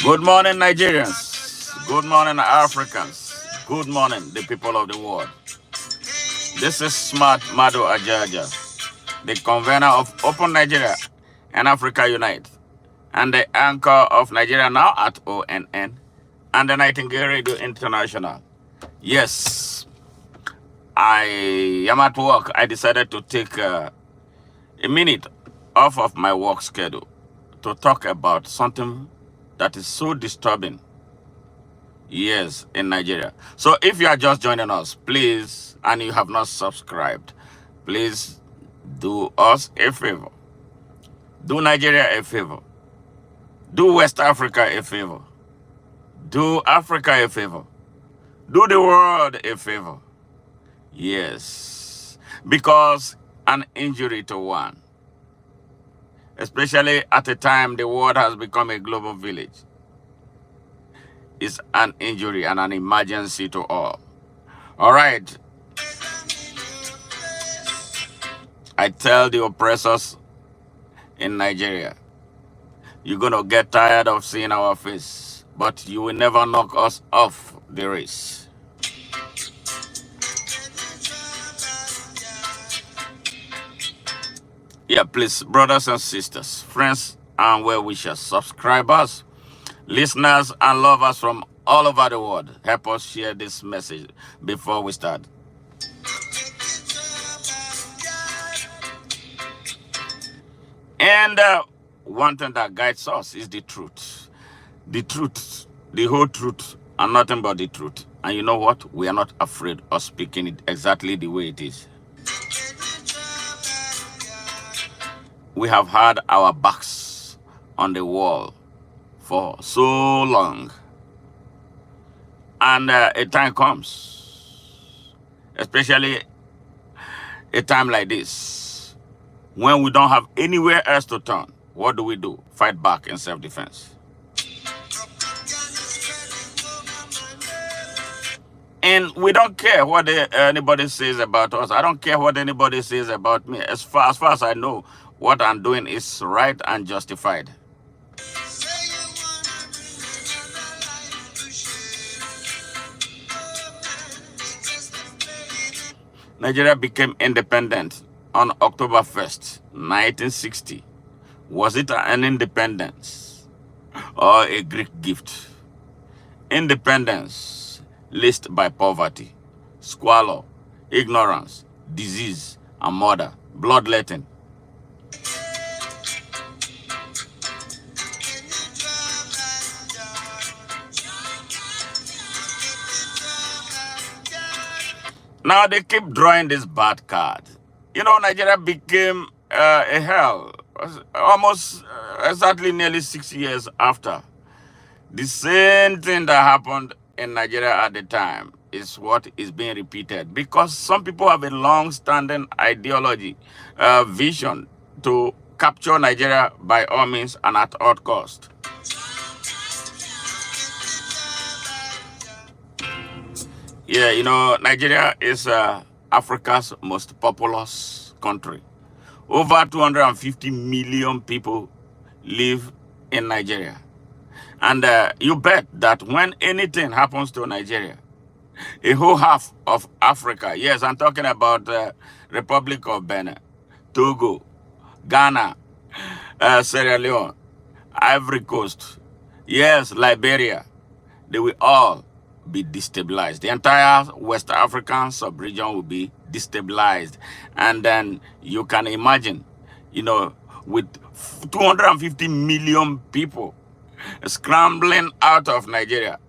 Good morning, Nigerians. Good morning, Africans. Good morning, the people of the world. This is Smart Mado Ajaja, the convener of Open Nigeria and Africa Unite, and the anchor of Nigeria Now at ONN, and the Nightingale Radio International. Yes, I am at work. I decided to take a minute off of my work schedule to talk about something that is so disturbing. Yes, in Nigeria. So if you are just joining us, please, and you have not subscribed, please do us a favor. Do Nigeria a favor. Do West Africa a favor. Do Africa a favor. Do the world a favor. Yes. Because an injury to one, especially at a time the world has become a global village, is an injury and an emergency to all. All right. I tell the oppressors in Nigeria, you're going to get tired of seeing our face, but you will never knock us off the race. Yeah, please, brothers and sisters, friends and well-wishers, subscribers, listeners and lovers from all over the world, help us share this message before we start. And one thing that guides us is the truth. The truth, the whole truth, and nothing but the truth. And you know what? We are not afraid of speaking it exactly the way it is. We have had our backs on the wall for so long. And a time comes, especially a time like this, when we don't have anywhere else to turn. What do? Fight back in self-defense. And we don't care what anybody says about us. I don't care what anybody says about me. As far as I know, what I'm doing is right and justified. Nigeria became independent on October 1st, 1960. Was it an independence or a Greek gift? Independence laced by poverty, squalor, ignorance, disease, and murder, bloodletting. Now they keep drawing this bad card. You know, Nigeria became a hell almost exactly nearly 6 years after. The same thing that happened in Nigeria at the time is what is being repeated, because some people have a long-standing ideology, vision to capture Nigeria by all means and at all cost. Yeah, you know, Nigeria is Africa's most populous country. Over 250 million people live in Nigeria. And you bet that when anything happens to Nigeria, a whole half of Africa, yes, I'm talking about Republic of Benin, Togo, Ghana, Sierra Leone, Ivory Coast, yes, Liberia, they will all be destabilized. The entire West African sub-region will be destabilized. And then you can imagine, you know, with 250 million people scrambling out of Nigeria,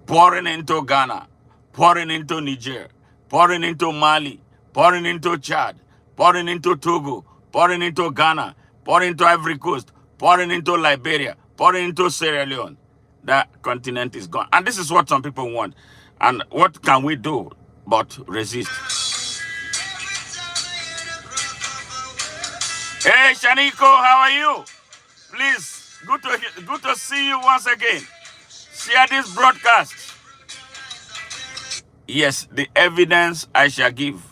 pouring into Ghana, pouring into Niger, pouring into Mali, pouring into Chad, pouring into Togo, pouring into Ghana, pouring into Ivory Coast, pouring into Liberia, pouring into Sierra Leone. That continent is gone. And this is what some people want. And what can we do but resist? Hey, Shaniko, how are you? Please, good to see you once again. Share this broadcast. Yes, the evidence I shall give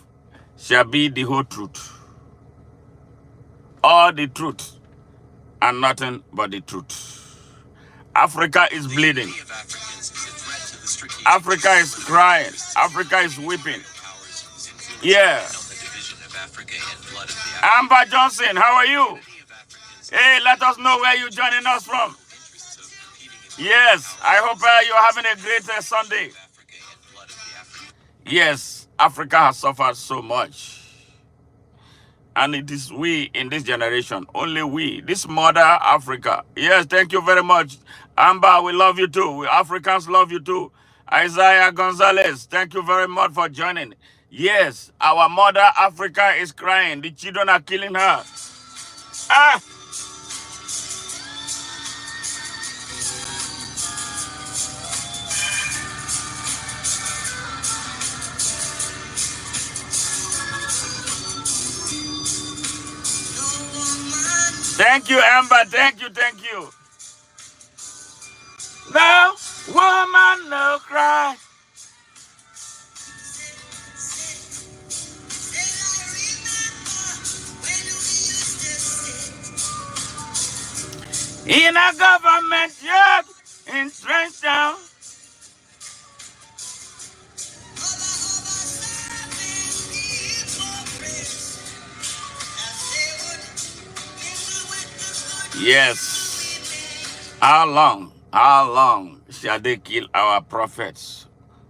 shall be the whole truth. All the truth and nothing but the truth. Africa is bleeding. Africa is crying. Africa is weeping. Yeah. Amber Johnson, how are you? Hey, let us know where you're joining us from. Yes, I hope you're having a great Sunday. Yes, Africa has suffered so much. And it is we in this generation, only we, this mother Africa. Yes, thank you very much. Amber, we love you too. We Africans love you too. Isaiah Gonzalez, thank you very much for joining. Yes, our mother Africa is crying. The children are killing her. Ah! Thank you, Amber. Thank you, thank you. No woman, no cry. In a government job, in Trenchtown. Yes. How long shall they kill our prophets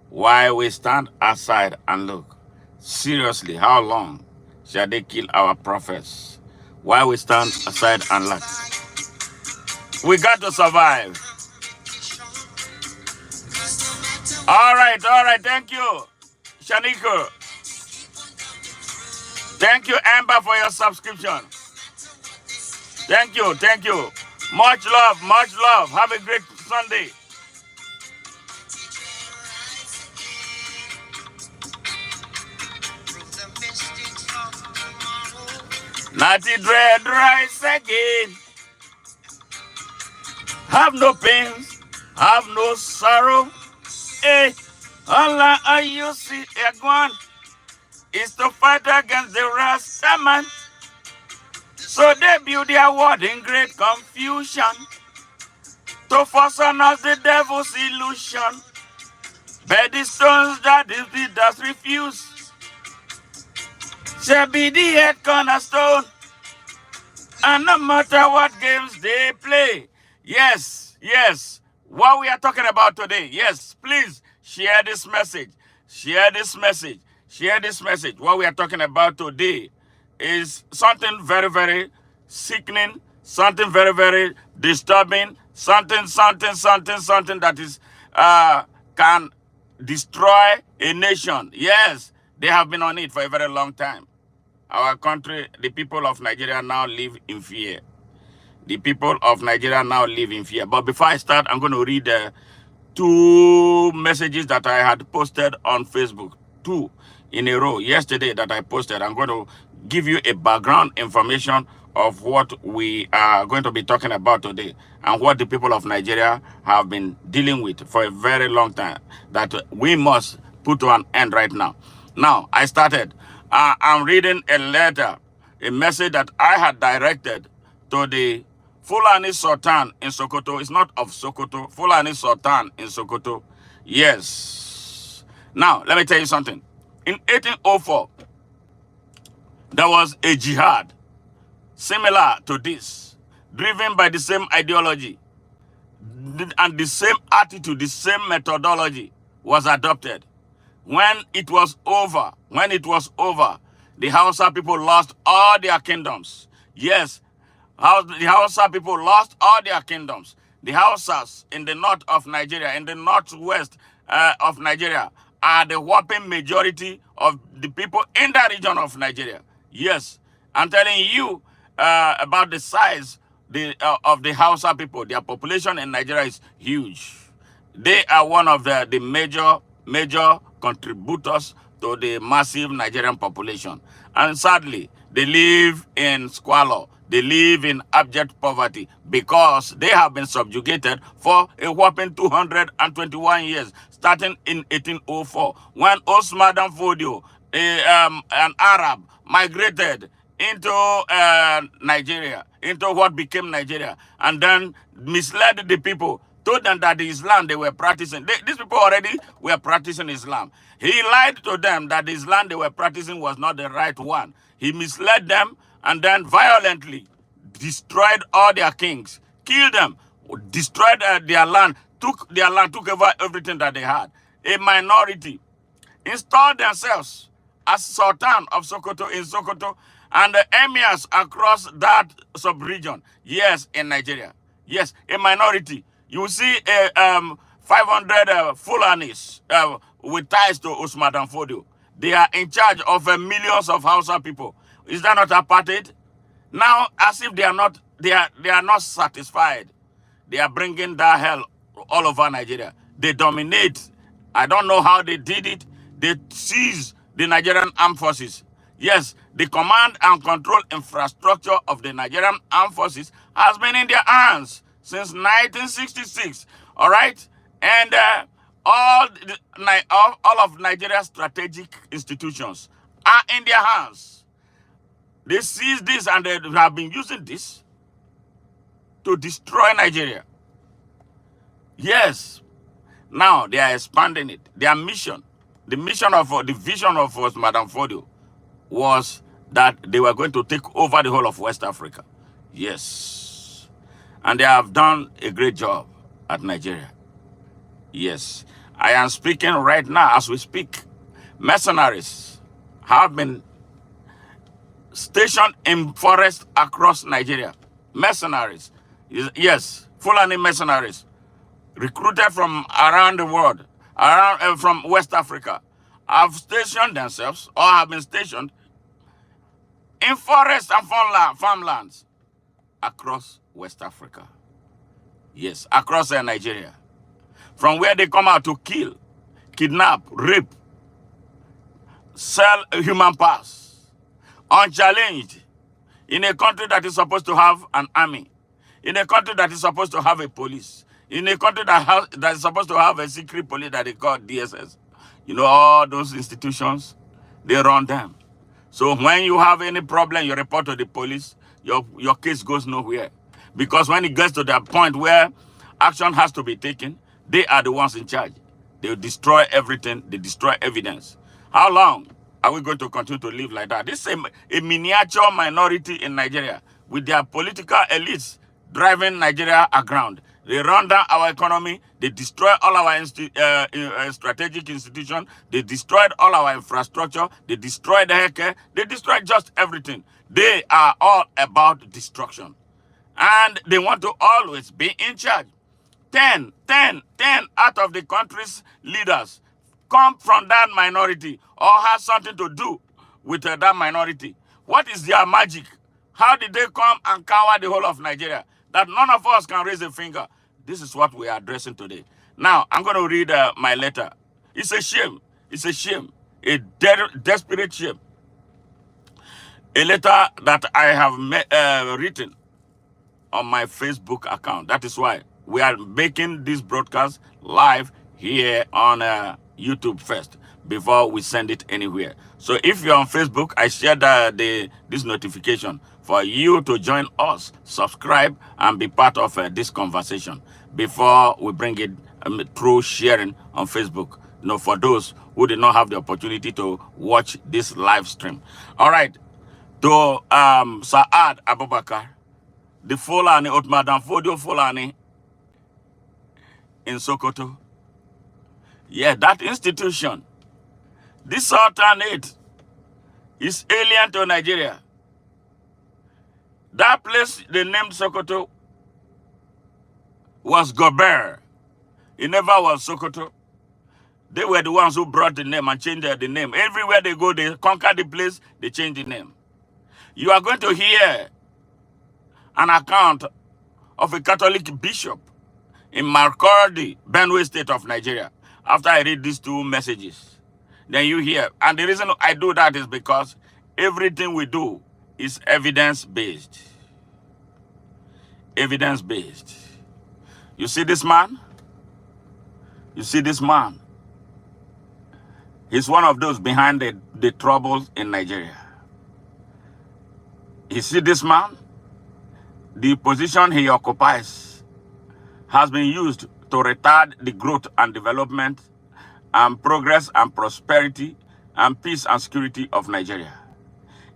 while we stand aside and look? Seriously, how long shall they kill our prophets while we stand aside and look? We got to survive. All right. Thank you, Shanika. Thank you, Amber, for your subscription. Thank you. Much love. Have a great Sunday. Natty dread rise again. Have no pains, have no sorrow. Eh, all you see, Egwan, is to fight against the Rasta man. So they build their word in great confusion to force on us the devil's illusion. But the stones that the leaders refuse shall be the head cornerstone. And no matter what games they play, yes. What we are talking about today, yes, please share this message. What we are talking about today is something very, very sickening, something very, very disturbing, something that is can destroy a nation. Yes, they have been on it for a very long time. Our country, the people of Nigeria now live in fear. The people of Nigeria now live in fear. But before I start, I'm going to read two messages that I had posted on Facebook. Two in a row yesterday that I posted. I'm going to give you a background information of what we are going to be talking about today and what the people of Nigeria have been dealing with for a very long time that we must put to an end right now. Now, I started. I'm reading a letter, a message that I had directed to the Fulani Sultan in Sokoto. It's not of Sokoto. Fulani Sultan in Sokoto. Yes. Now, let me tell you something. In 1804, there was a jihad similar to this, driven by the same ideology and the same attitude, the same methodology was adopted. When it was over, the Hausa people lost all their kingdoms. Yes, the Hausa people lost all their kingdoms. The Hausas in the north of Nigeria, in the northwest of Nigeria, are the whopping majority of the people in that region of Nigeria. Yes, I'm telling you about the size of the Hausa people. Their population in Nigeria is huge. They are one of the major contributors to the massive Nigerian population. And sadly, they live in squalor. They live in abject poverty because they have been subjugated for a whopping 221 years, starting in 1804, when Osman Dan Fodio, an Arab, migrated into Nigeria, into what became Nigeria, and then misled the people told them that the Islam they were practicing, these people already were practicing Islam. He lied to them that the Islam they were practicing was not the right one. He misled them and then violently destroyed all their kings, killed them, destroyed their land, took over everything that they had. A minority installed themselves as Sultan of Sokoto in Sokoto and the emirs across that sub-region. Yes, in Nigeria. Yes, a minority. You see 500 Fulanis with ties to Usman Dan Fodio. They are in charge of millions of Hausa people. Is that not apartheid? Now, as if they are not satisfied, they are bringing that hell all over Nigeria. They dominate. I don't know how they did it. They seized the Nigerian armed forces. Yes, the command and control infrastructure of the Nigerian armed forces has been in their hands since 1966. All right? And all of Nigeria's strategic institutions are in their hands. They seized this and they have been using this to destroy Nigeria. Yes. Now they are expanding it. Their mission, the vision of Madam Fodio was that they were going to take over the whole of West Africa. Yes. And they have done a great job at Nigeria. Yes. I am speaking right now as we speak. Mercenaries have been stationed in forests across Nigeria. Mercenaries. Yes. Fulani mercenaries. Recruited from around the world, from West Africa, have stationed themselves or have been stationed in forests and farmlands across West Africa. Yes, across Nigeria. From where they come out to kill, kidnap, rape, sell human parts, unchallenged, in a country that is supposed to have an army, in a country that is supposed to have a police, in a country that is supposed to have a secret police that they call DSS. You know, all those institutions, they run them. So when you have any problem, you report to the police, your case goes nowhere. Because when it gets to that point where action has to be taken, they are the ones in charge. They destroy everything. They destroy evidence. How long are we going to continue to live like that? This is a miniature minority in Nigeria with their political elites driving Nigeria aground. They run down our economy. They destroy all our strategic institutions. They destroyed all our infrastructure. They destroyed the healthcare. They destroyed just everything. They are all about destruction. And they want to always be in charge. 10 out of the country's leaders come from that minority or have something to do with that minority. What is their magic? How did they come and cover the whole of Nigeria? That none of us can raise a finger. This is what we are addressing today. Now, I'm going to read my letter. It's a shame. It's a shame. A desperate shame. A letter that I have written on my Facebook account. That is why we are making this broadcast live here on YouTube first before we send it anywhere. So if you're on Facebook, I shared this notification for you to join us, subscribe, and be part of this conversation before we bring it through sharing on Facebook. You know, for those who did not have the opportunity to watch this live stream. All right, to Saad Abubakar, the Fulani, Usman Dan Fodio Fulani in Sokoto. Yeah, that institution, this Sultanate is alien to Nigeria. That place they named Sokoto was Gober. It never was Sokoto. They were the ones who brought the name and changed the name. Everywhere they go, they conquer the place, they change the name. You are going to hear an account of a Catholic bishop in Makurdi, Benue State of Nigeria. After I read these two messages, then you hear. And the reason I do that is because everything we do is evidence-based. Evidence-based. You see this man? You see this man? He's one of those behind the troubles in Nigeria. You see this man? The position he occupies has been used to retard the growth and development and progress and prosperity and peace and security of Nigeria.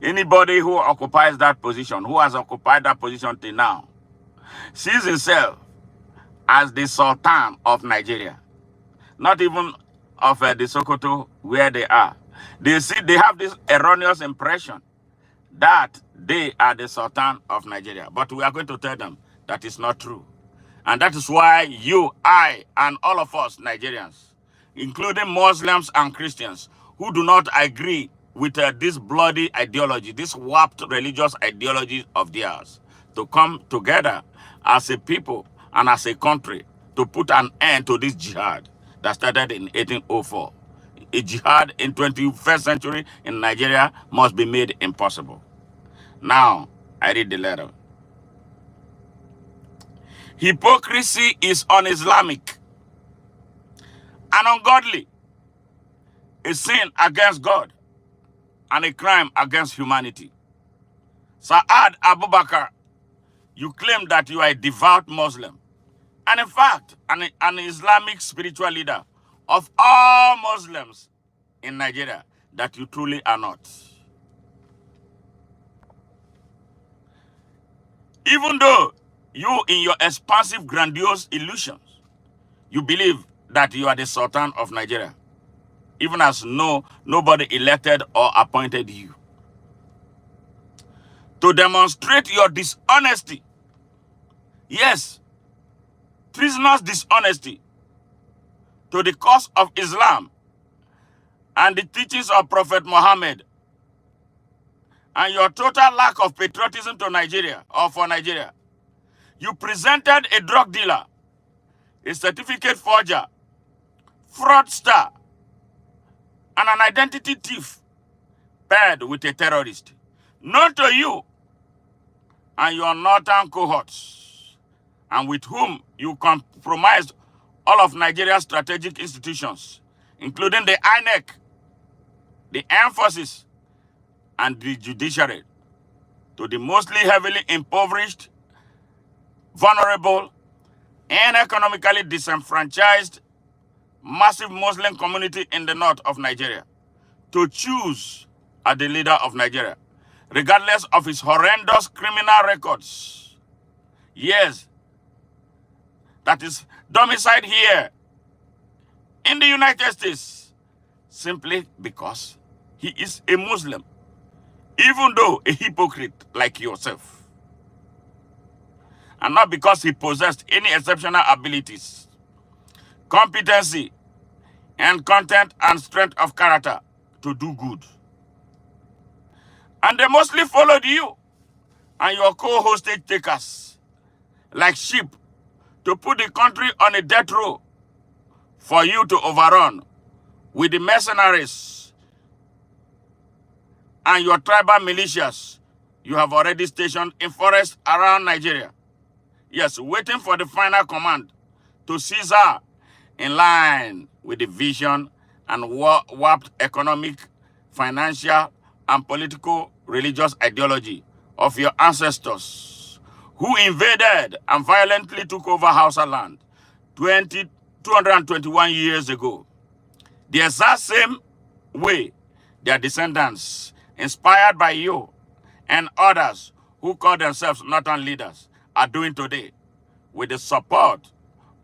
Anybody who occupies that position, who has occupied that position till now, sees himself as the Sultan of Nigeria, not even of the Sokoto where they are. They have this erroneous impression that they are the Sultan of Nigeria. But we are going to tell them that is not true. And that is why you, I, and all of us Nigerians, including Muslims and Christians, who do not agree with this bloody ideology, this warped religious ideology of theirs, to come together as a people and as a country to put an end to this jihad that started in 1804. A jihad in 21st century in Nigeria must be made impossible. Now, I read the letter. Hypocrisy is un-Islamic and ungodly, a sin against God and a crime against humanity. Saad Abubakar, you claim that you are a devout Muslim, and in fact, an Islamic spiritual leader of all Muslims in Nigeria, that you truly are not. Even though you, in your expansive, grandiose illusions, you believe that you are the Sultan of Nigeria, even as nobody elected or appointed you. To demonstrate your dishonesty, yes, treasonous dishonesty, to the cause of Islam and the teachings of Prophet Muhammad, and your total lack of patriotism to Nigeria or for Nigeria, you presented a drug dealer, a certificate forger, fraudster, and an identity thief paired with a terrorist, known to you and your northern cohorts, and with whom you compromised all of Nigeria's strategic institutions, including the INEC, the armed forces, and the judiciary, to the mostly heavily impoverished, vulnerable, and economically disenfranchised massive Muslim community in the north of Nigeria, to choose as the leader of Nigeria, regardless of his horrendous criminal records. Yes, that is domiciled here in the United States, simply because he is a Muslim, even though a hypocrite like yourself, and not because he possessed any exceptional abilities, competency, and content and strength of character to do good. And they mostly followed you and your co-hostage takers like sheep to put the country on a death row for you to overrun with the mercenaries and your tribal militias you have already stationed in forests around Nigeria. Yes, waiting for the final command to seize her in line with the vision and warped economic, financial, and political religious ideology of your ancestors who invaded and violently took over Hausa land 221 years ago. The exact same way their descendants, inspired by you and others who call themselves northern leaders, are doing today with the support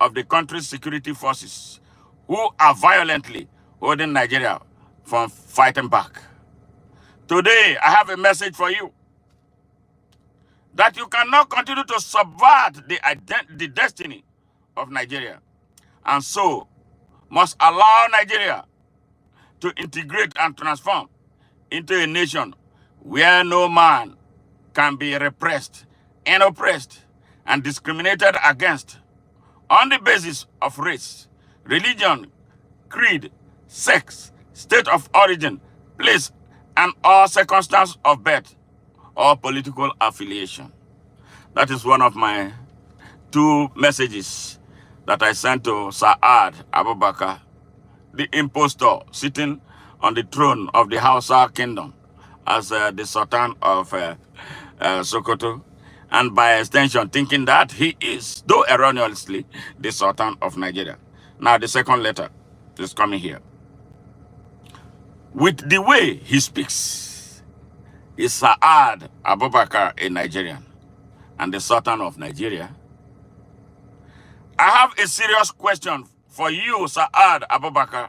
of the country's security forces who are violently holding Nigeria from fighting back. Today, I have a message for you that you cannot continue to subvert the destiny of Nigeria, and so must allow Nigeria to integrate and transform into a nation where no man can be repressed and oppressed and discriminated against on the basis of race, religion, creed, sex, state of origin, place, and all circumstance of birth or political affiliation. That is one of my 2 messages that I sent to Saad Abubakar, the impostor sitting on the throne of the Hausa kingdom as the Sultan of Sokoto, and by extension thinking that he is, though erroneously, the Sultan of Nigeria. Now the second letter is coming here. With the way he speaks, is Saad Abubakar a Nigerian and the Sultan of Nigeria? I have a serious question for you, Saad Abubakar,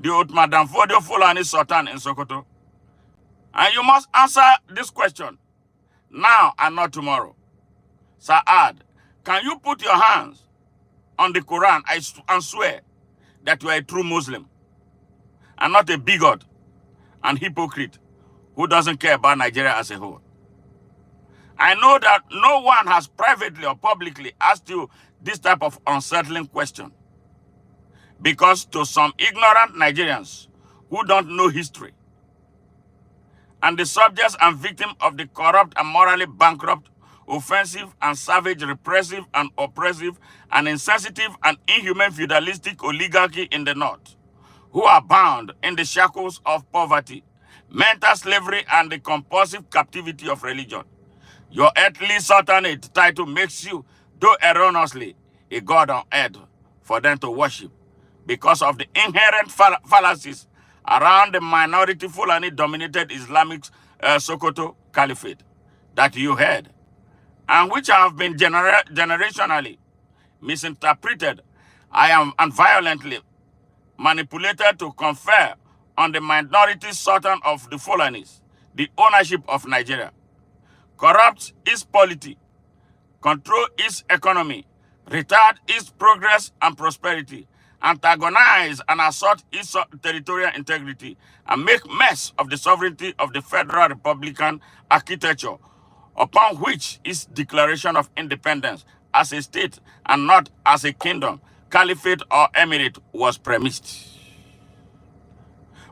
the Ottoman Danfodio Fulani Sultan in Sokoto. And you must answer this question now and not tomorrow. Saad, can you put your hands on the Quran and swear that you are a true Muslim and not a bigot and hypocrite who doesn't care about Nigeria as a whole? I know that no one has privately or publicly asked you this type of unsettling question, because to some ignorant Nigerians who don't know history and the subjects and victims of the corrupt and morally bankrupt, offensive and savage, repressive and oppressive and insensitive and inhuman feudalistic oligarchy in the north, who are bound in the shackles of poverty, mental slavery and the compulsive captivity of religion. Your earthly sultanate title makes you, though erroneously, a god on earth for them to worship because of the inherent fallacies around the minority Fulani-dominated Islamic Sokoto Caliphate that you heard, and which have been generationally misinterpreted, and violently manipulated to confer on the minority sultan of the Fulanis the ownership of Nigeria, corrupt its polity, control its economy, retard its progress and prosperity, antagonize and assault its territorial integrity, and make mess of the sovereignty of the Federal Republican architecture, upon which its declaration of independence as a state and not as a kingdom, caliphate, or emirate was premised.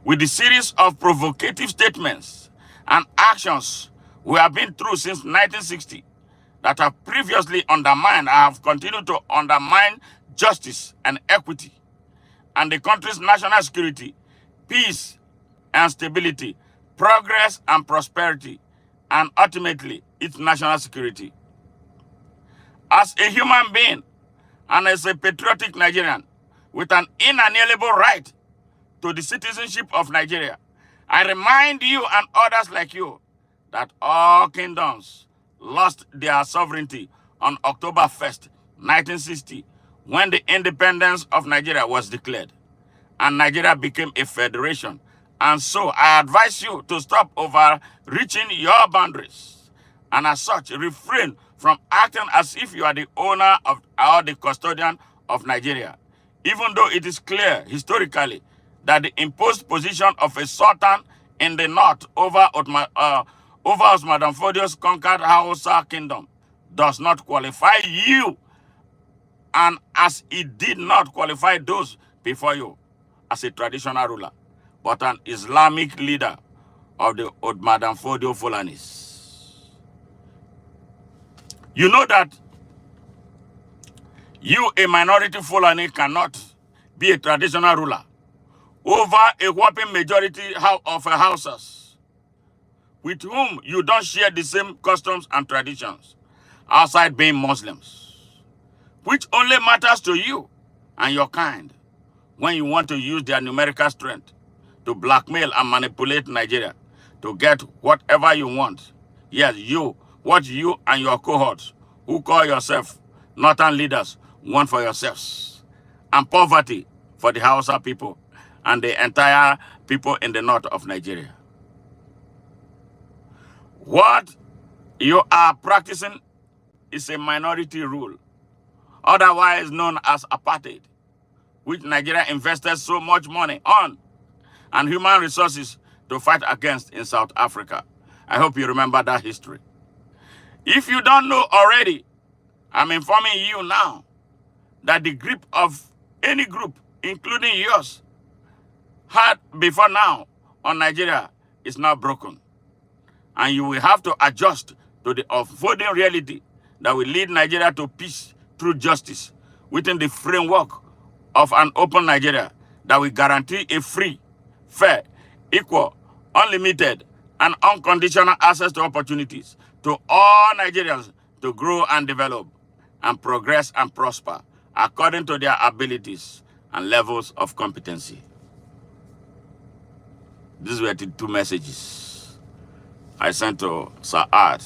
With the series of provocative statements and actions we have been through since 1960 that have previously undermined, I have continued to undermine justice and equity and the country's national security, peace and stability, progress and prosperity, and ultimately its national security. As a human being and as a patriotic Nigerian with an inalienable right to the citizenship of Nigeria, I remind you and others like you that all kingdoms lost their sovereignty on October 1st, 1960, when the independence of Nigeria was declared and Nigeria became a federation. And so I advise you to stop overreaching your boundaries and as such refrain from acting as if you are the owner of or the custodian of Nigeria, even though it is clear historically that the imposed position of a sultan in the north over Osman Danfodio's conquered Hausa kingdom does not qualify you, and as it did not qualify those before you as a traditional ruler, but an Islamic leader of the Osman Danfodio Fulanis. You know that you, a minority Fulani, cannot be a traditional ruler over a whopping majority of Hausas with whom you don't share the same customs and traditions outside being Muslims, which only matters to you and your kind when you want to use their numerical strength to blackmail and manipulate Nigeria to get whatever you want. Yes, what you and your cohorts who call yourself northern leaders want for yourselves, and poverty for the Hausa people and the entire people in the north of Nigeria. What you are practicing is a minority rule, otherwise known as apartheid, which Nigeria invested so much money on and human resources to fight against in South Africa. I hope you remember that history. If you don't know already, I'm informing you now that the grip of any group, including yours, had before now on Nigeria is now broken. And you will have to adjust to the unfolding reality that will lead Nigeria to peace through justice within the framework of an open Nigeria that will guarantee a free, fair, equal, unlimited, and unconditional access to opportunities to all Nigerians to grow and develop and progress and prosper according to their abilities and levels of competency. These were the two messages I sent to Sa'ad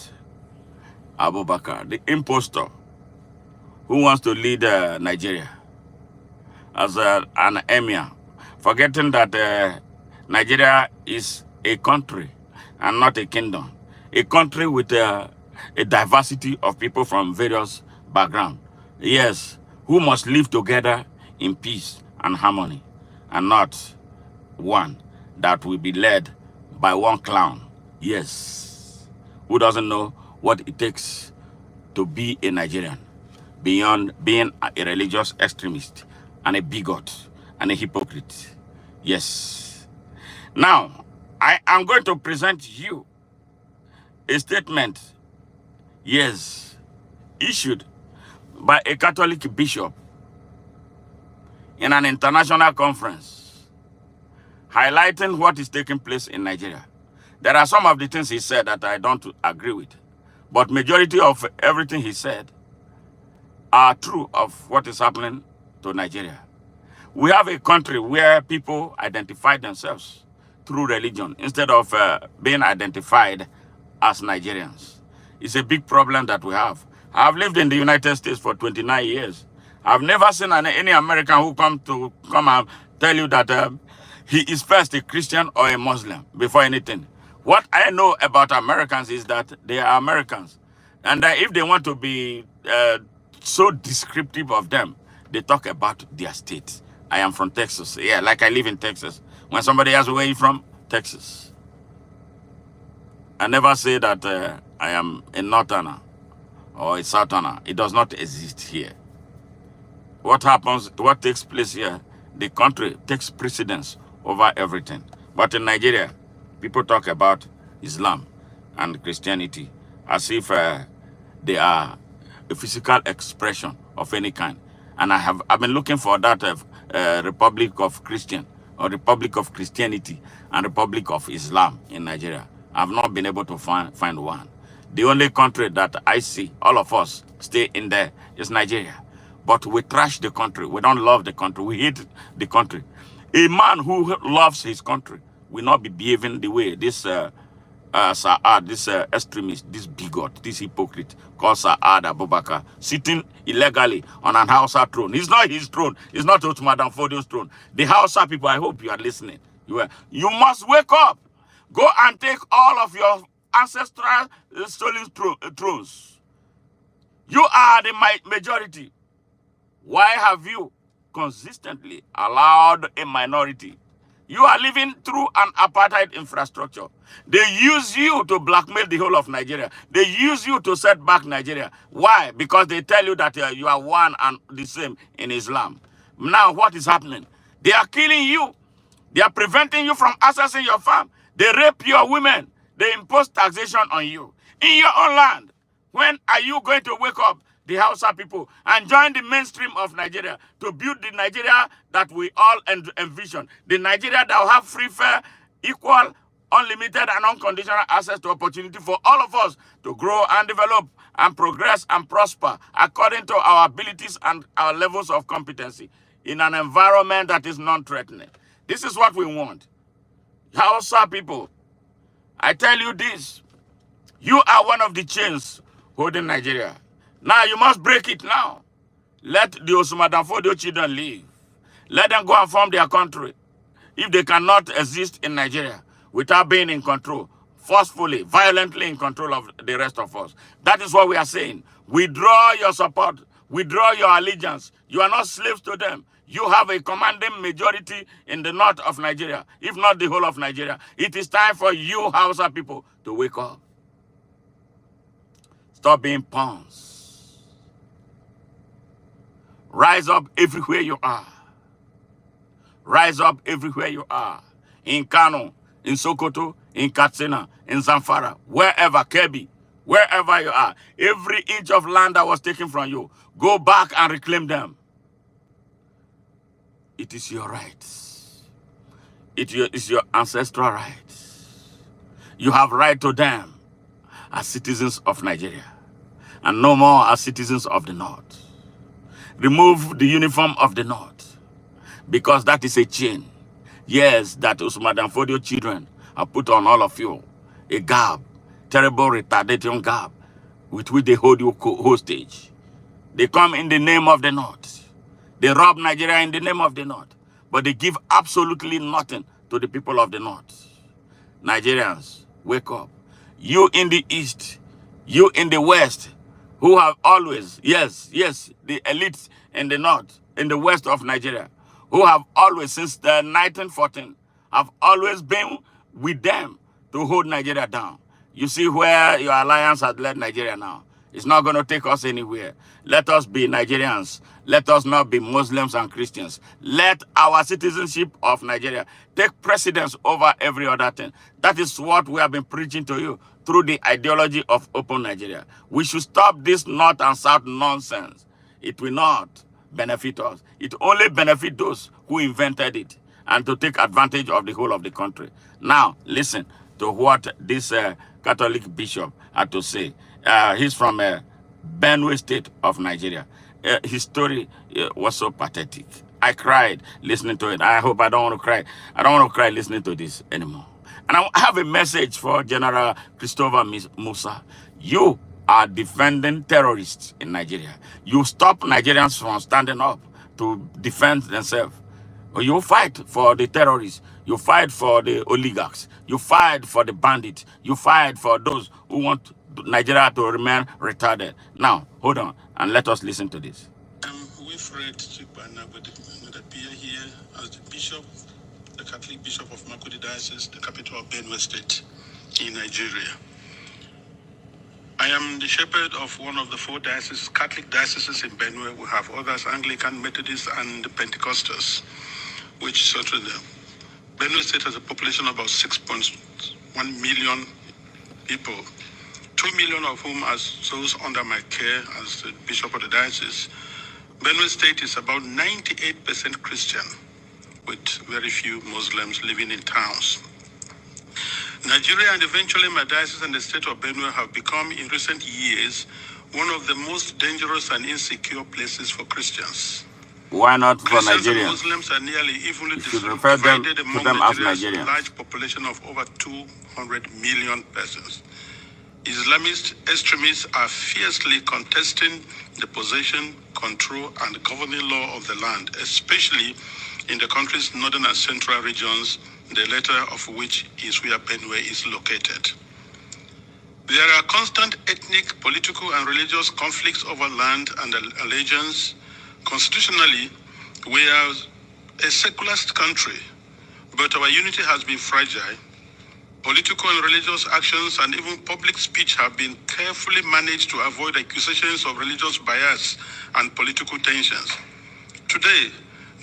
Abubakar, the impostor who wants to lead Nigeria as an emir, forgetting that Nigeria is a country and not a kingdom. A country with a diversity of people from various backgrounds. Yes, who must live together in peace and harmony, and not one that will be led by one clown. Yes, who doesn't know what it takes to be a Nigerian, beyond being a religious extremist and a bigot and a hypocrite. Yes. Now, I am going to present you a statement, yes, issued by a Catholic bishop in an international conference, highlighting what is taking place in Nigeria. There are some of the things he said that I don't agree with, but majority of everything he said are true of what is happening to Nigeria. We have a country where people identify themselves through religion instead of being identified as Nigerians. It's a big problem that we have. I've lived in the United States for 29 years. I've never seen any American who come and tell you that he is first a Christian or a Muslim before anything. What I know about Americans is that they are Americans. And if they want to be so descriptive of them, they talk about their state. I am from Texas. Yeah, like I live in Texas. When somebody asks where you from, Texas. I never say that I am a Northerner or a Southerner. It does not exist here. What happens, what takes place here, the country takes precedence over everything. But in Nigeria, people talk about Islam and Christianity as if they are a physical expression of any kind. And I've been looking for that Republic of Christian or Republic of Christianity and Republic of Islam in Nigeria. I've not been able to find one. The only country that I see, all of us stay in there, is Nigeria. But we trash the country. We don't love the country. We hate the country. A man who loves his country will not be behaving the way this Sa'ad, this extremist, this bigot, this hypocrite called Sa'ad Abubakar, sitting illegally on an Hausa throne. It's not his throne. It's not Madam Fodio's throne. The Hausa people, I hope you are listening. You must wake up. Go and take all of your ancestral stolen thrones. You are the majority. Why have you consistently allowed a minority? You are living through an apartheid infrastructure. They use you to blackmail the whole of Nigeria. They use you to set back Nigeria. Why? Because they tell you that you are one and the same in Islam. Now what is happening? They are killing you. They are preventing you from accessing your farm. They rape your women. They impose taxation on you. In your own land, when are you going to wake up, the Hausa people, and join the mainstream of Nigeria to build the Nigeria that we all envision? The Nigeria that will have free, fair, equal, unlimited, and unconditional access to opportunity for all of us to grow and develop and progress and prosper according to our abilities and our levels of competency in an environment that is non-threatening. This is what we want. Hausa people, I tell you this, you are one of the chains holding Nigeria. Now you must break it now. Let the Osuma Danfodio children live. Let them go and form their country. If they cannot exist in Nigeria without being in control, forcefully, violently in control of the rest of us. That is what we are saying. Withdraw your support. Withdraw your allegiance. You are not slaves to them. You have a commanding majority in the north of Nigeria, if not the whole of Nigeria. It is time for you Hausa people to wake up. Stop being pawns. Rise up everywhere you are. Rise up everywhere you are. In Kano, in Sokoto, in Katsina, in Zamfara, wherever, Kebbi, wherever you are. Every inch of land that was taken from you, go back and reclaim them. It is your right. It is your ancestral right. You have right to them. as citizens of Nigeria and no more as citizens of the North. Remove the uniform of the North, because that is a chain. Yes, that Usman and Fodio children have put on all of you a garb, terrible retardation garb, with which they hold you hostage. They come in the name of the North. They rob Nigeria in the name of the North, but they give absolutely nothing to the people of the North. Nigerians, wake up. You in the East, you in the West, who have always, yes, the elites in the North, in the West of Nigeria, who have always, since the 1914, have always been with them to hold Nigeria down. You see where your alliance has led Nigeria now. It's not going to take us anywhere. Let us be Nigerians. Let us not be Muslims and Christians. Let our citizenship of Nigeria take precedence over every other thing. That is what we have been preaching to you through the ideology of Open Nigeria. We should stop this North and South nonsense. It will not benefit us. It only benefits those who invented it and to take advantage of the whole of the country. Now, listen to what this Catholic bishop had to say. He's from Benue State of Nigeria. His story was so pathetic. I cried listening to it. I hope I don't want to cry. I don't want to cry listening to this anymore. And I have a message for General Christopher Musa. You are defending terrorists in Nigeria. You stop Nigerians from standing up to defend themselves. You fight for the terrorists. You fight for the oligarchs. You fight for the bandits. You fight for those who want Nigeria to remain retarded. Now, hold on, and let us listen to this. Wilfred Chikbana would appear here as the bishop, the Catholic bishop of Makurdi Diocese, the capital of Benue State in Nigeria. I am the shepherd of one of the 4 dioceses, Catholic dioceses in Benue. We have others, Anglican, Methodist, and Pentecostals, which sort of them. Benue State has a population of about 6.1 million people, 2 million of whom are those under my care as the bishop of the diocese. Benue State is about 98% Christian, with very few Muslims living in towns. Nigeria and eventually my diocese and the state of Benue have become, in recent years, one of the most dangerous and insecure places for Christians. Why not for Christians Nigerians? and Muslims are nearly evenly divided among as Nigeria's Nigerians. large population of over 200 million persons. Islamist extremists are fiercely contesting the possession, control, and governing law of the land, especially in the country's northern and central regions, the latter of which is where Benue is located. There are constant ethnic, political, and religious conflicts over land and allegiance. Constitutionally, we are a secular country, but our unity has been fragile. Political and religious actions and even public speech have been carefully managed to avoid accusations of religious bias and political tensions. Today,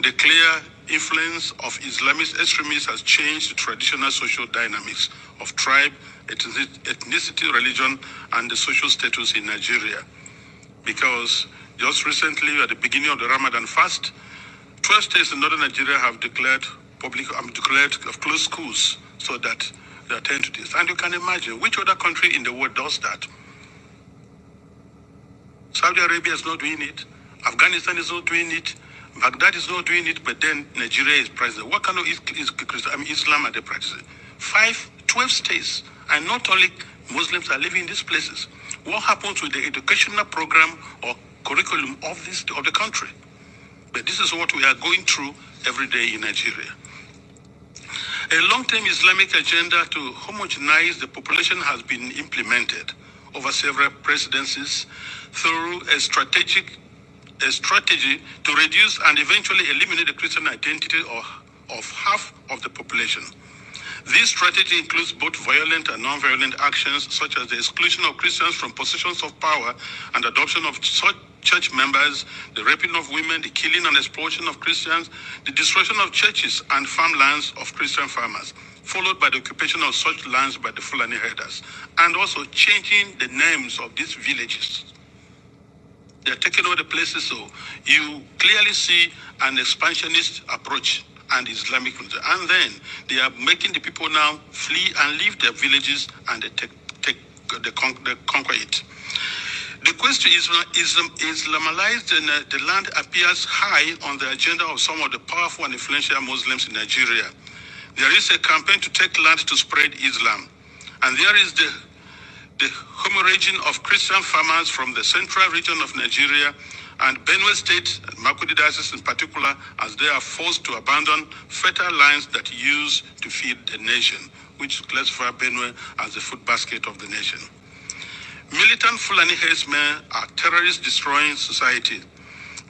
the clear influence of Islamist extremists has changed the traditional social dynamics of tribe, ethnicity, religion, and the social status in Nigeria. Because just recently, at the beginning of the Ramadan fast, 12 states in northern Nigeria have declared closed schools so that they attend to this. And you can imagine which other country in the world does that. Saudi Arabia is not doing it. Afghanistan is not doing it. Baghdad is not doing it, but then Nigeria is practicing. What kind of Islam are they practicing? 12 states, and not only Muslims are living in these places. What happens with the educational program or curriculum of the country? But this is what we are going through every day in Nigeria. A long-term Islamic agenda to homogenize the population has been implemented over several presidencies through a strategy to reduce and eventually eliminate the Christian identity of half of the population. This strategy includes both violent and non-violent actions, such as the exclusion of Christians from positions of power and adoption of church members, the raping of women, the killing and exploitation of Christians, the destruction of churches and farmlands of Christian farmers, followed by the occupation of such lands by the Fulani herders, and also changing the names of these villages. They're taking over the places, so you clearly see an expansionist approach and Islamic, and then they are making the people now flee and leave their villages, and they take they conquer it. The quest to Islamized the land appears high on the agenda of some of the powerful and influential Muslims in Nigeria. There is a campaign to take land to spread Islam. And there is the hemorrhaging of Christian farmers from the central region of Nigeria and Benue State, and Makurdi Diocese in particular, as they are forced to abandon fertile lands that use to feed the nation, which classify Benue as the food basket of the nation. Militant Fulani herdsmen are terrorists destroying society.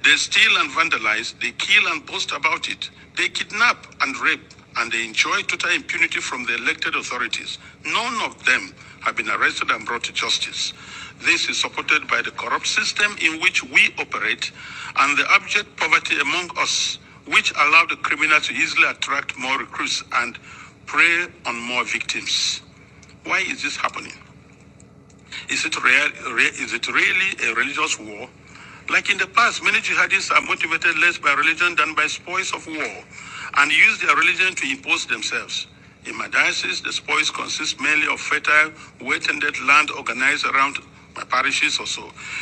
They steal and vandalize, they kill and boast about it. They kidnap and rape, and they enjoy total impunity from the elected authorities. None of them have been arrested and brought to justice. This is supported by the corrupt system in which we operate and the abject poverty among us, which allow the criminal to easily attract more recruits and prey on more victims. Why is this happening? Is it really a religious war? Like in the past, many jihadists are motivated less by religion than by spoils of war and use their religion to impose themselves. In my diocese, the spoils consist mainly of fertile, well-tended land organized around my parishes or so.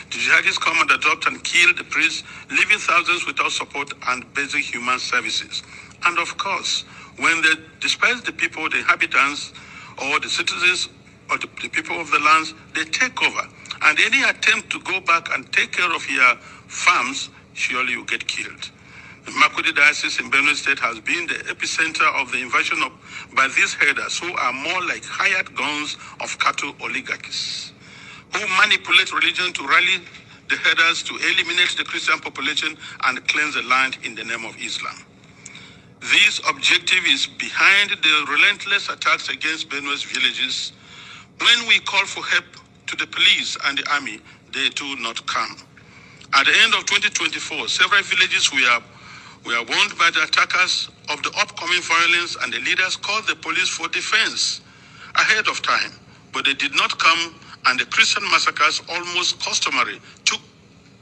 The jihadists come and adopt and kill the priests, leaving thousands without support and basic human services. And of course, when they despise the people, the inhabitants, or the citizens, or the people of the lands, they take over. And any attempt to go back and take care of your farms, surely you get killed. The Makurdi Diocese in Benue State has been the epicenter of the invasion by these herders who are more like hired guns of cattle oligarchies, who manipulate religion to rally the herders to eliminate the Christian population and cleanse the land in the name of Islam. This objective is behind the relentless attacks against Benue's villages. When we call for help to the police and the army, they do not come. At the end of 2024, several villages were warned by the attackers of the upcoming violence, and the leaders called the police for defense ahead of time. But they did not come, and the Christian massacres, almost customary, took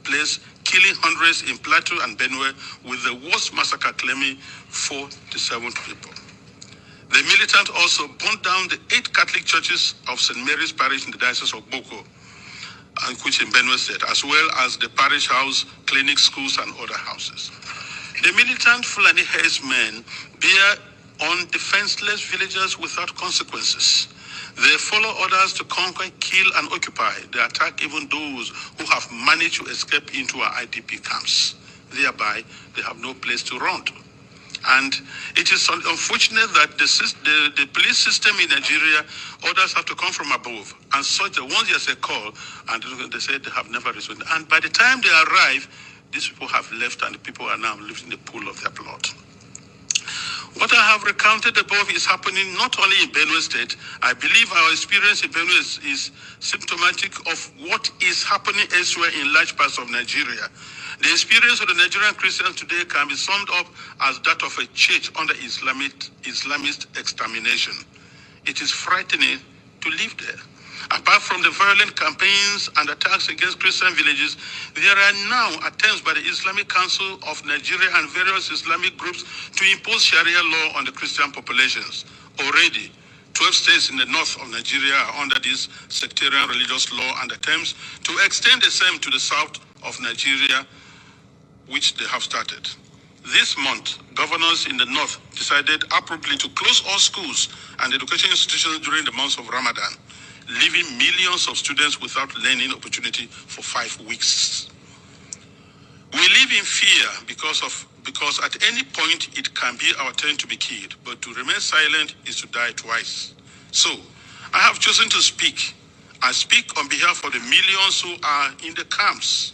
place, killing hundreds in Plateau and Benue, with the worst massacre claiming 47 people. The militant also burned down the 8 Catholic churches of St. Mary's Parish in the Diocese of Boko, and which in Benue State, as well as the parish house, clinics, schools, and other houses. The militant Fulani herdsmen bear on defenseless villagers without consequences. They follow orders to conquer, kill, and occupy. They attack even those who have managed to escape into our IDP camps. Thereby, they have no place to run to. And it is unfortunate that the police system in Nigeria, orders have to come from above. And such that once there's a call, and they say they have never responded. And by the time they arrive, these people have left, and the people are now living in the pool of their blood. What I have recounted above is happening not only in Benue State. I believe our experience in Benue is symptomatic of what is happening elsewhere in large parts of Nigeria. The experience of the Nigerian Christians today can be summed up as that of a church under Islamist extermination. It is frightening to live there. Apart from the violent campaigns and attacks against Christian villages, there are now attempts by the Islamic Council of Nigeria and various Islamic groups to impose Sharia law on the Christian populations. Already, 12 states in the north of Nigeria are under this sectarian religious law, and attempts to extend the same to the south of Nigeria, which they have started. This month, governors in the north decided appropriately to close all schools and education institutions during the months of Ramadan, leaving millions of students without learning opportunity for 5 weeks. We live in fear because at any point it can be our turn to be killed, but to remain silent is to die twice. So, I have chosen to speak. I speak on behalf of the millions who are in the camps.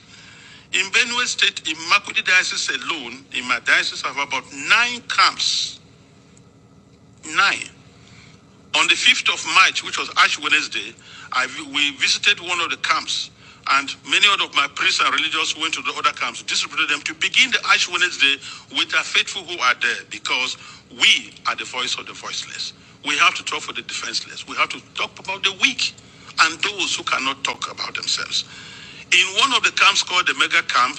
In Benue State, in Makurdi Diocese alone, in my diocese, I have about 9 camps. 9. On the 5th of March, which was Ash Wednesday, we visited one of the camps, and many of my priests and religious went to the other camps, distributed them to begin the Ash Wednesday with our faithful who are there, because we are the voice of the voiceless. We have to talk for the defenseless. We have to talk about the weak and those who cannot talk about themselves. In one of the camps called the Mega Camp,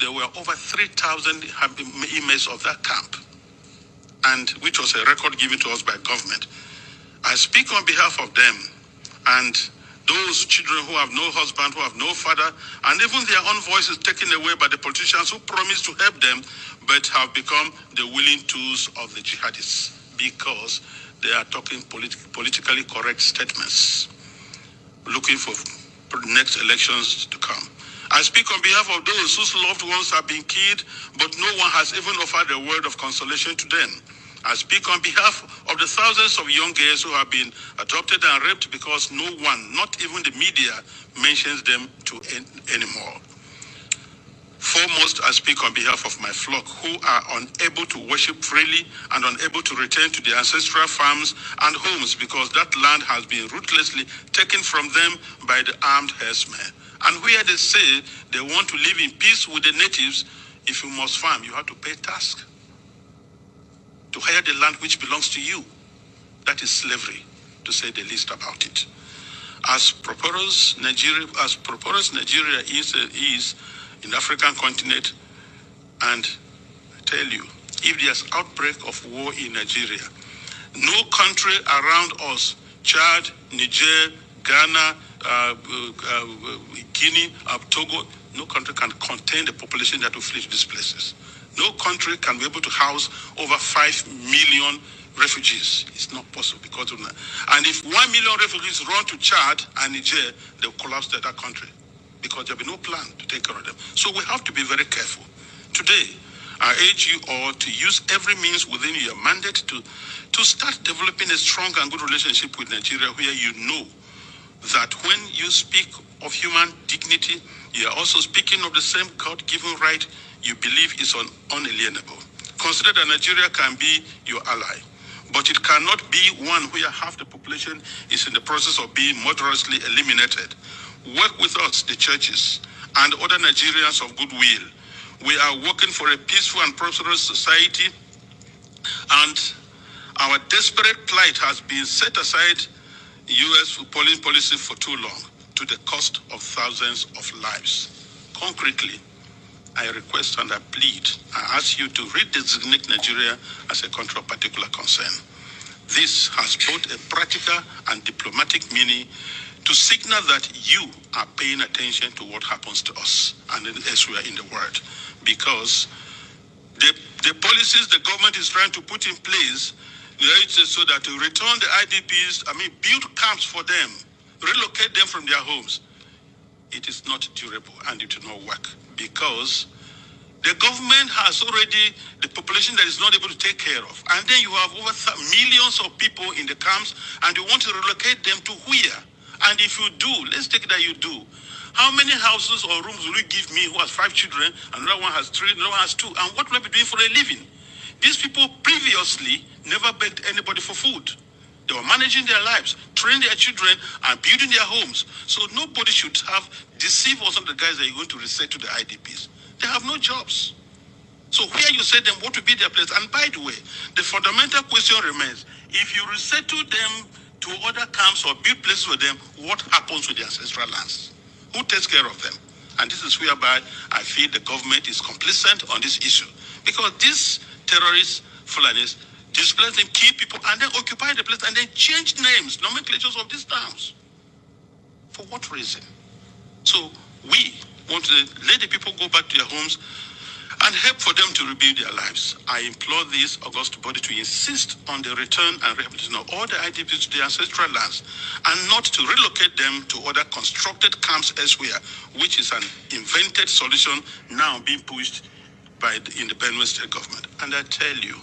there were over 3,000 inmates of that camp, and which was a record given to us by government. I speak on behalf of them, and Those children who have no husband, who have no father, and even their own voices taken away by the politicians who promised to help them, but have become the willing tools of the jihadists because they are talking politically correct statements, looking for next elections to come. I speak on behalf of those whose loved ones have been killed, but no one has even offered a word of consolation to them. I speak on behalf of the thousands of young girls who have been adopted and raped because no one, not even the media, mentions them anymore. Foremost, I speak on behalf of my flock who are unable to worship freely and unable to return to their ancestral farms and homes because that land has been ruthlessly taken from them by the armed herdsmen. And where they say they want to live in peace with the natives, if you must farm, you have to pay tax to hire the land which belongs to you. That is slavery, to say the least about it. As prosperous Nigeria is in the African continent, and I tell you, if there's outbreak of war in Nigeria, no country around us, Chad, Niger, Ghana, Guinea, Togo, no country can contain the population that will flee to these places. No country can be able to house over 5 million refugees. It's not possible because of that. And if 1 million refugees run to Chad and Niger, they'll collapse that country because there'll be no plan to take care of them. So we have to be very careful. Today, I urge you all to use every means within your mandate to start developing a strong and good relationship with Nigeria, where you know that when you speak of human dignity, you are also speaking of the same God-given right you believe is unalienable. Consider that Nigeria can be your ally, but it cannot be one where half the population is in the process of being murderously eliminated. Work with us, the churches, and other Nigerians of goodwill. We are working for a peaceful and prosperous society, and our desperate plight has been set aside U.S. foreign policy for too long, to the cost of thousands of lives. Concretely, I request and I plead, I ask you to redesignate Nigeria as a country of particular concern. This has both a practical and diplomatic meaning to signal that you are paying attention to what happens to us and elsewhere in the world. Because the policies the government is trying to put in place, so that to return the IDPs, build camps for them, relocate them from their homes, it is not durable and it will not work because the government has already the population that is not able to take care of. And then you have over millions of people in the camps and you want to relocate them to where? And if you do, let's take it that you do. How many houses or rooms will you give me who has 5 children, another one has 3, another one has 2? And what will I be doing for a living? These people previously never begged anybody for food. They were managing their lives, training their children, and building their homes. So nobody should have deceived or some of the guys that you're going to resettle to the IDPs. They have no jobs. So where you say them, what will be their place? And by the way, the fundamental question remains, if you resettle them to other camps or build places for them, what happens with the ancestral lands? Who takes care of them? And this is whereby I feel the government is complicit on this issue. Because these terrorists, Fulanis, displace them, kill people, and then occupy the place, and then change names, nomenclatures of these towns. For what reason? So we want to let the people go back to their homes and help for them to rebuild their lives. I implore this august body to insist on the return and rehabilitation of all the IDPs to their ancestral lands and not to relocate them to other constructed camps elsewhere, which is an invented solution now being pushed by the independent state government. And I tell you,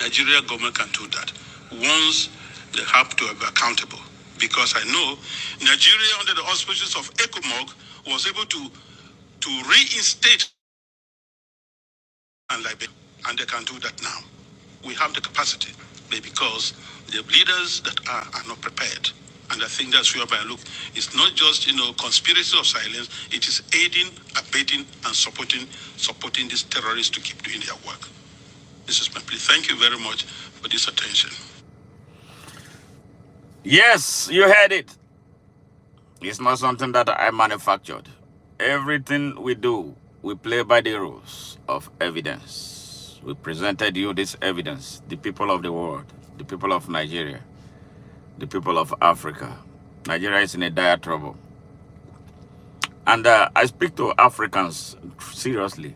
Nigeria government can do that once they have to be accountable. Because I know Nigeria, under the auspices of ECOMOG, was able to reinstate and they can do that now. We have the capacity, because the leaders that are not prepared. And I think that's whereby I look. It's not just conspiracy of silence. It is aiding, abetting, and supporting these terrorists to keep doing their work. This is my plea. Thank you very much for this attention. Yes, you heard it. It's not something that I manufactured. Everything we do, we play by the rules of evidence. We presented you this evidence, the people of the world, the people of Nigeria, the people of Africa, Nigeria is in a dire trouble. And I speak to Africans seriously.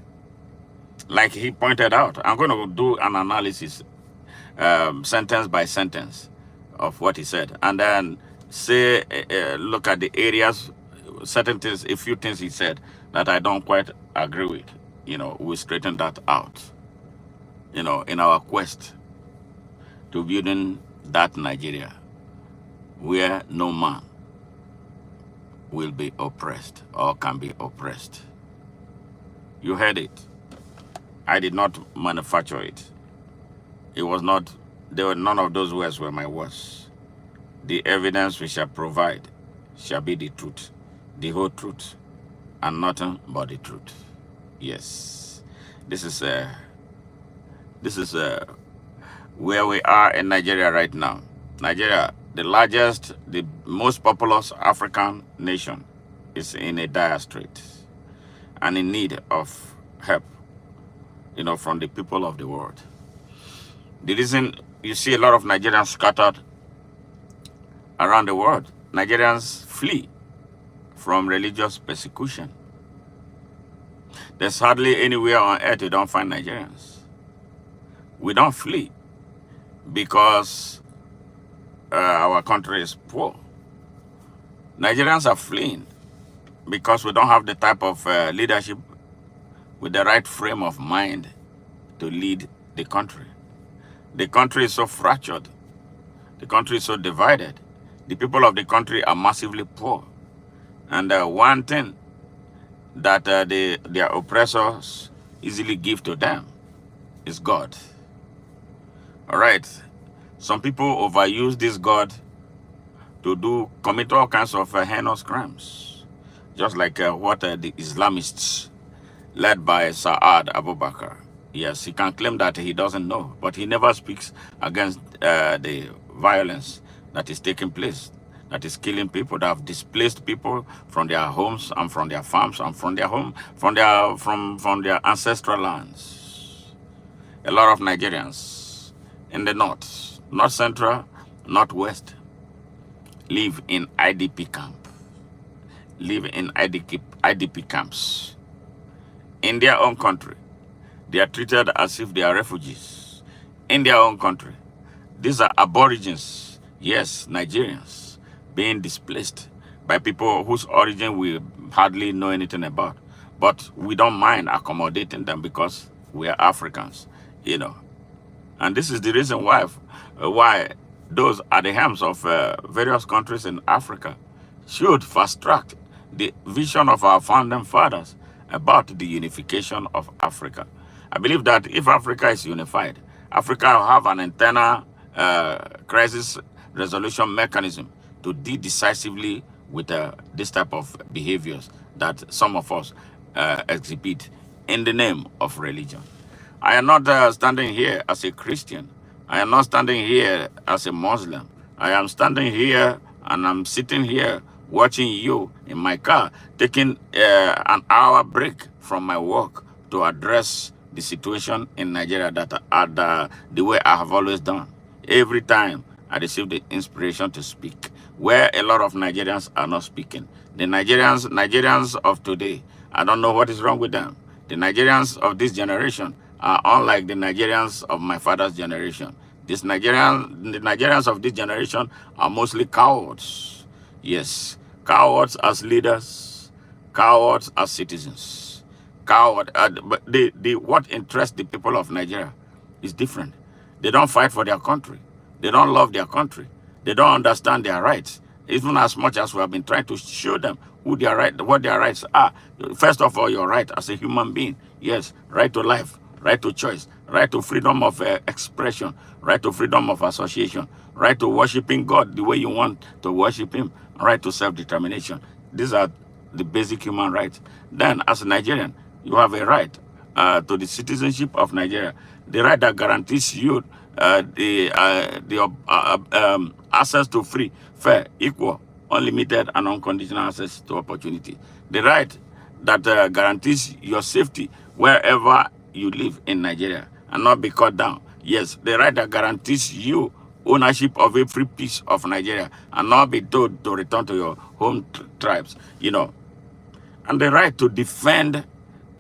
Like he pointed out, I'm going to do an analysis, sentence by sentence, of what he said. And then say, look at the areas, certain things, a few things he said that I don't quite agree with. We straighten that out, in our quest to building that Nigeria where no man will be oppressed or can be oppressed. You heard it. I did not manufacture it. It was not, none of those words were my words. The evidence we shall provide shall be the truth, the whole truth, and nothing but the truth. Yes. This is where we are in Nigeria right now. Nigeria, the largest, the most populous African nation, is in a dire strait and in need of help, from the people of the world. The reason you see a lot of Nigerians scattered around the world, Nigerians flee from religious persecution. There's hardly anywhere on earth you don't find Nigerians. We don't flee because our country is poor. Nigerians are fleeing because we don't have the type of leadership with the right frame of mind to lead the country. The country is so fractured. The country is so divided. The people of the country are massively poor. And one thing that their oppressors easily give to them is God. All right. Some people overuse this God to commit all kinds of heinous crimes, just like what the Islamists, led by Saad Abubakar. Yes, he can claim that he doesn't know, but he never speaks against the violence that is taking place, that is killing people, that have displaced people from their homes and from their farms and from their from their ancestral lands. A lot of Nigerians in the north central, northwest, live in IDP camps in their own country. They are treated as if they are refugees in their own country. These are aborigines, yes, Nigerians, being displaced by people whose origin we hardly know anything about. But we don't mind accommodating them because we are Africans, And this is the reason why those at the helms of various countries in Africa should fast-track the vision of our founding fathers about the unification of Africa. I believe that if Africa is unified, Africa will have an internal crisis resolution mechanism to deal decisively with this type of behaviors that some of us exhibit in the name of religion. I am not standing here as a Christian. I am not standing here as a Muslim. I am standing here and I'm sitting here watching you in my car, taking an hour break from my work to address the situation in Nigeria the way I have always done. Every time I receive the inspiration to speak, where a lot of Nigerians are not speaking. The Nigerians of today, I don't know what is wrong with them. The Nigerians of this generation are unlike the Nigerians of my father's generation. The Nigerians of this generation are mostly cowards. Yes, cowards as leaders, cowards as citizens. But what interests the people of Nigeria is different. They don't fight for their country. They don't love their country. They don't understand their rights, even as much as we have been trying to show them what their rights are. First of all, your right as a human being. Yes, right to life, right to choice, right to freedom of expression, right to freedom of association, right to worshiping God the way you want to worship Him, right to self-determination. These are the basic human rights. Then, as a Nigerian, you have a right to the citizenship of Nigeria, the right that guarantees you access to free, fair, equal, unlimited, and unconditional access to opportunity. The right that guarantees your safety wherever you live in Nigeria and not be cut down. Yes, the right that guarantees you ownership of every piece of Nigeria and not be told to return to your home tribes, and the right to defend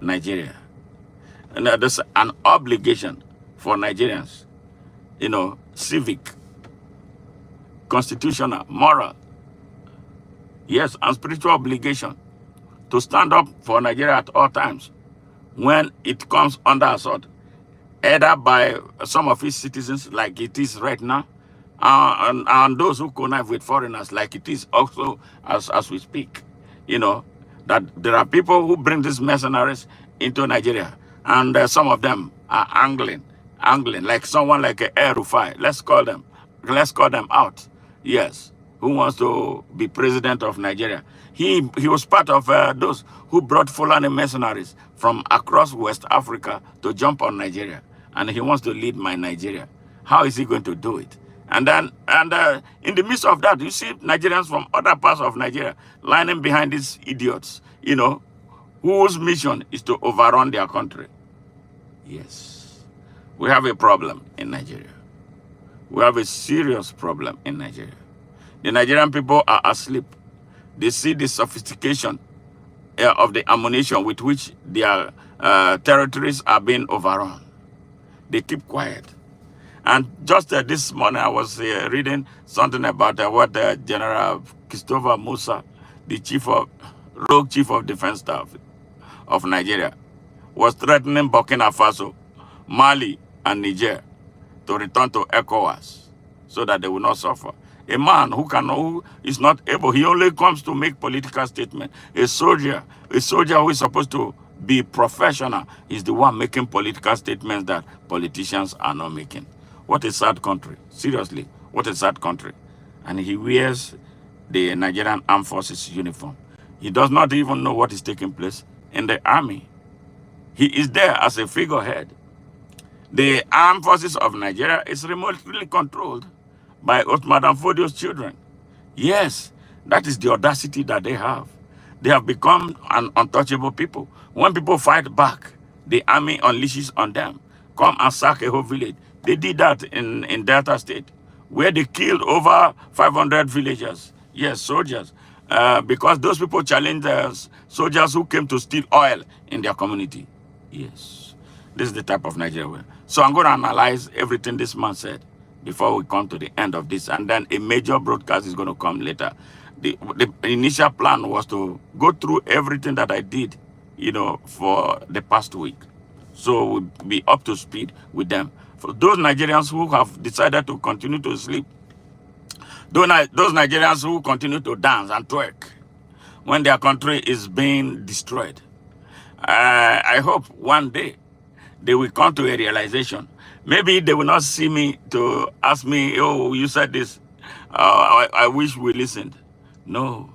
Nigeria. And there's an obligation for Nigerians, civic, constitutional, moral, yes, and spiritual obligation to stand up for Nigeria at all times when it comes under assault, either by some of its citizens, like it is right now, and those who connive with foreigners, like it is also as we speak. That there are people who bring these mercenaries into Nigeria, and some of them are angling, like someone like Air Rufai. Let's call them out. Yes, who wants to be president of Nigeria? He was part of those who brought Fulani mercenaries from across West Africa to jump on Nigeria, and he wants to lead my Nigeria. How is he going to do it? And then, in the midst of that, you see Nigerians from other parts of Nigeria lining behind these idiots, whose mission is to overrun their country. Yes, we have a problem in Nigeria. We have a serious problem in Nigeria. The Nigerian people are asleep. They see the sophistication of the ammunition with which their territories are being overrun. They keep quiet. And just this morning, I was reading something about what General Christopher Musa, the rogue chief of defense staff of Nigeria, was threatening Burkina Faso, Mali, and Niger to return to ECOWAS so that they will not suffer. A man who is not able, he only comes to make political statements. A soldier who is supposed to be professional is the one making political statements that politicians are not making. What a sad country. Seriously, what a sad country. And he wears the Nigerian Armed Forces uniform. He does not even know what is taking place in the army. He is there as a figurehead. The Armed Forces of Nigeria is remotely controlled by Ottoman Fodio's children. Yes, that is the audacity that they have. They have become an untouchable people. When people fight back, the army unleashes on them. Come and sack a whole village. They did that in Delta State, where they killed over 500 villagers. Yes, soldiers. Because those people challenged soldiers who came to steal oil in their community. Yes. This is the type of Nigeria. So I'm going to analyze everything this man said before we come to the end of this. And then a major broadcast is going to come later. The initial plan was to go through everything that I did, for the past week. So we'll be up to speed with them. For those Nigerians who have decided to continue to sleep, those Nigerians who continue to dance and twerk when their country is being destroyed, I hope one day they will come to a realization. Maybe they will not see me to ask me, oh, you said this. I wish we listened. No.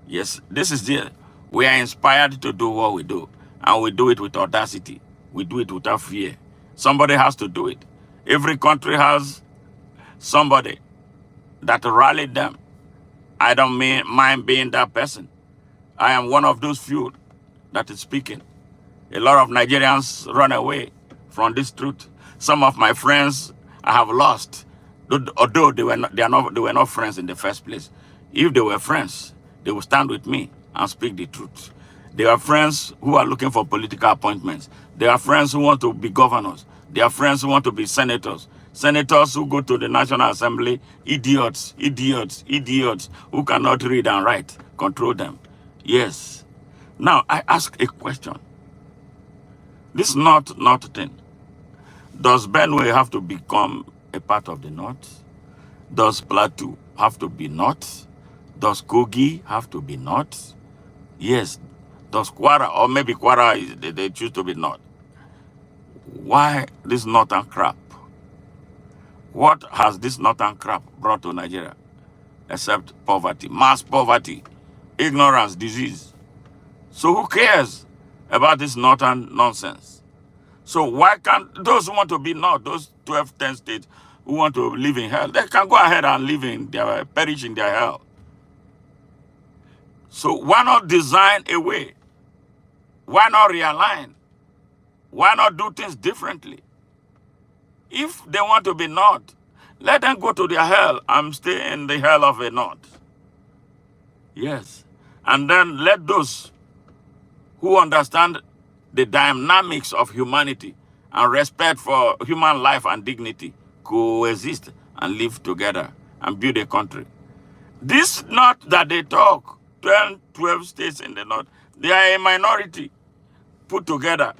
Yes, this is it. We are inspired to do what we do. And we do it with audacity. We do it without fear. Somebody has to do it. Every country has somebody that rallied them. I don't mind being that person. I am one of those few that is speaking. A lot of Nigerians run away from this truth. Some of my friends I have lost, although they were not friends in the first place. If they were friends, they would stand with me and speak the truth. There are friends who are looking for political appointments. There are friends who want to be governors. There are friends who want to be senators. Senators who go to the National Assembly, idiots who cannot read and write, control them. Yes. Now, I ask a question. This North thing, does Benue have to become a part of the North? Does Plateau have to be North? Does Kogi have to be North? Yes. Does Kwara, or maybe Kwara, they choose to be North? Why this northern crap? What has this northern crap brought to Nigeria? Except poverty, mass poverty, ignorance, disease. So who cares about this northern nonsense? So why can't those who want to be North, those 12, 10 states who want to live in hell, they can go ahead and perish in their hell. So why not design a way? Why not realign? Why not do things differently? If they want to be North, Let them go to their hell and stay in the hell of the north. Yes. And then let those who understand the dynamics of humanity and respect for human life and dignity coexist and live together and build a country. This not that they talk, 12 states in the north, they are a minority put together.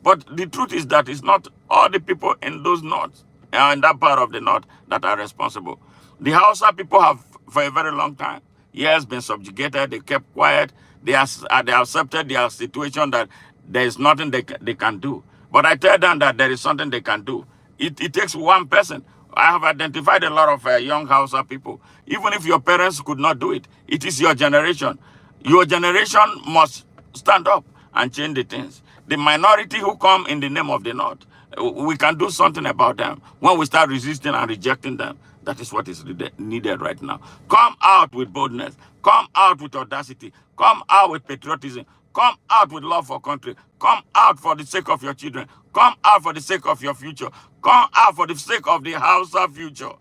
But the truth is that it's not all the people in those north, in that part of the north, that are responsible. The Hausa people have, for a very long time, yes, been subjugated, they kept quiet, they accepted their situation that there is nothing they can do. But I tell them that there is something they can do. It takes one person. I have identified a lot of young Hausa people. Even if your parents could not do it, it is your generation. Your generation must stand up and change the things. The minority who come in the name of the North, we can do something about them. When we start resisting and rejecting them, that is what is needed right now. Come out with boldness. Come out with audacity. Come out with patriotism. Come out with love for country. Come out for the sake of your children. Come out for the sake of your future. Come out for the sake of the Hausa future.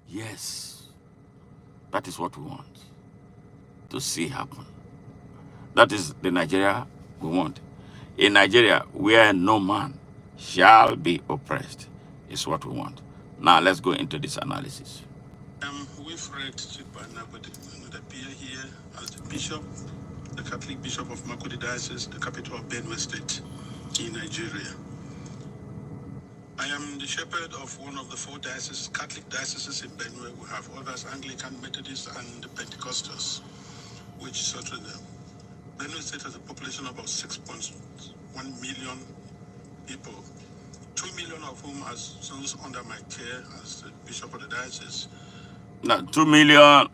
Yes, that is what we want to see happen. That is the Nigeria we want. A Nigeria where no man shall be oppressed is what we want. Now let's go into this analysis. We've read Chibana, but it appear here as the bishop, the Catholic Bishop of Makurdi Diocese, the capital of Benue State in Nigeria. I am the shepherd of one of the 4 dioceses, Catholic dioceses in Benue. We have others, Anglican, Methodist, and Pentecostals, which sort of them. Benue State has a population of about 6.1 million people, 2 million of whom are those under my care as the bishop of the diocese. Now, 2 million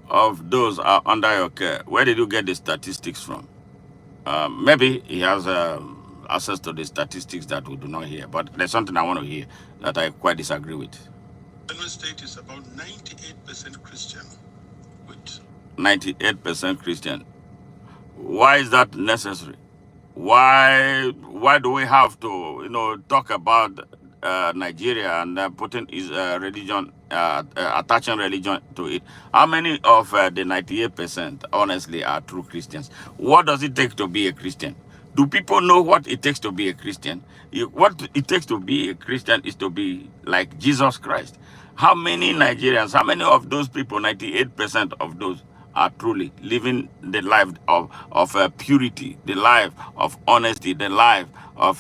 of those are under your care. Where did you get the statistics from? Maybe he has access to the statistics that we do not hear, but there's something I want to hear that I quite disagree with. Benue State is about 98% Christian. With 98% Christian. Why is that necessary? Why do we have to talk about Nigeria and putting his religion, attaching religion to it? How many of the 98% honestly are true Christians? What does it take to be a Christian? Do people know what it takes to be a Christian? What it takes to be a Christian is to be like Jesus Christ. How many Nigerians, how many of those people, 98% of those, are truly living the life of purity, the life of honesty, the life of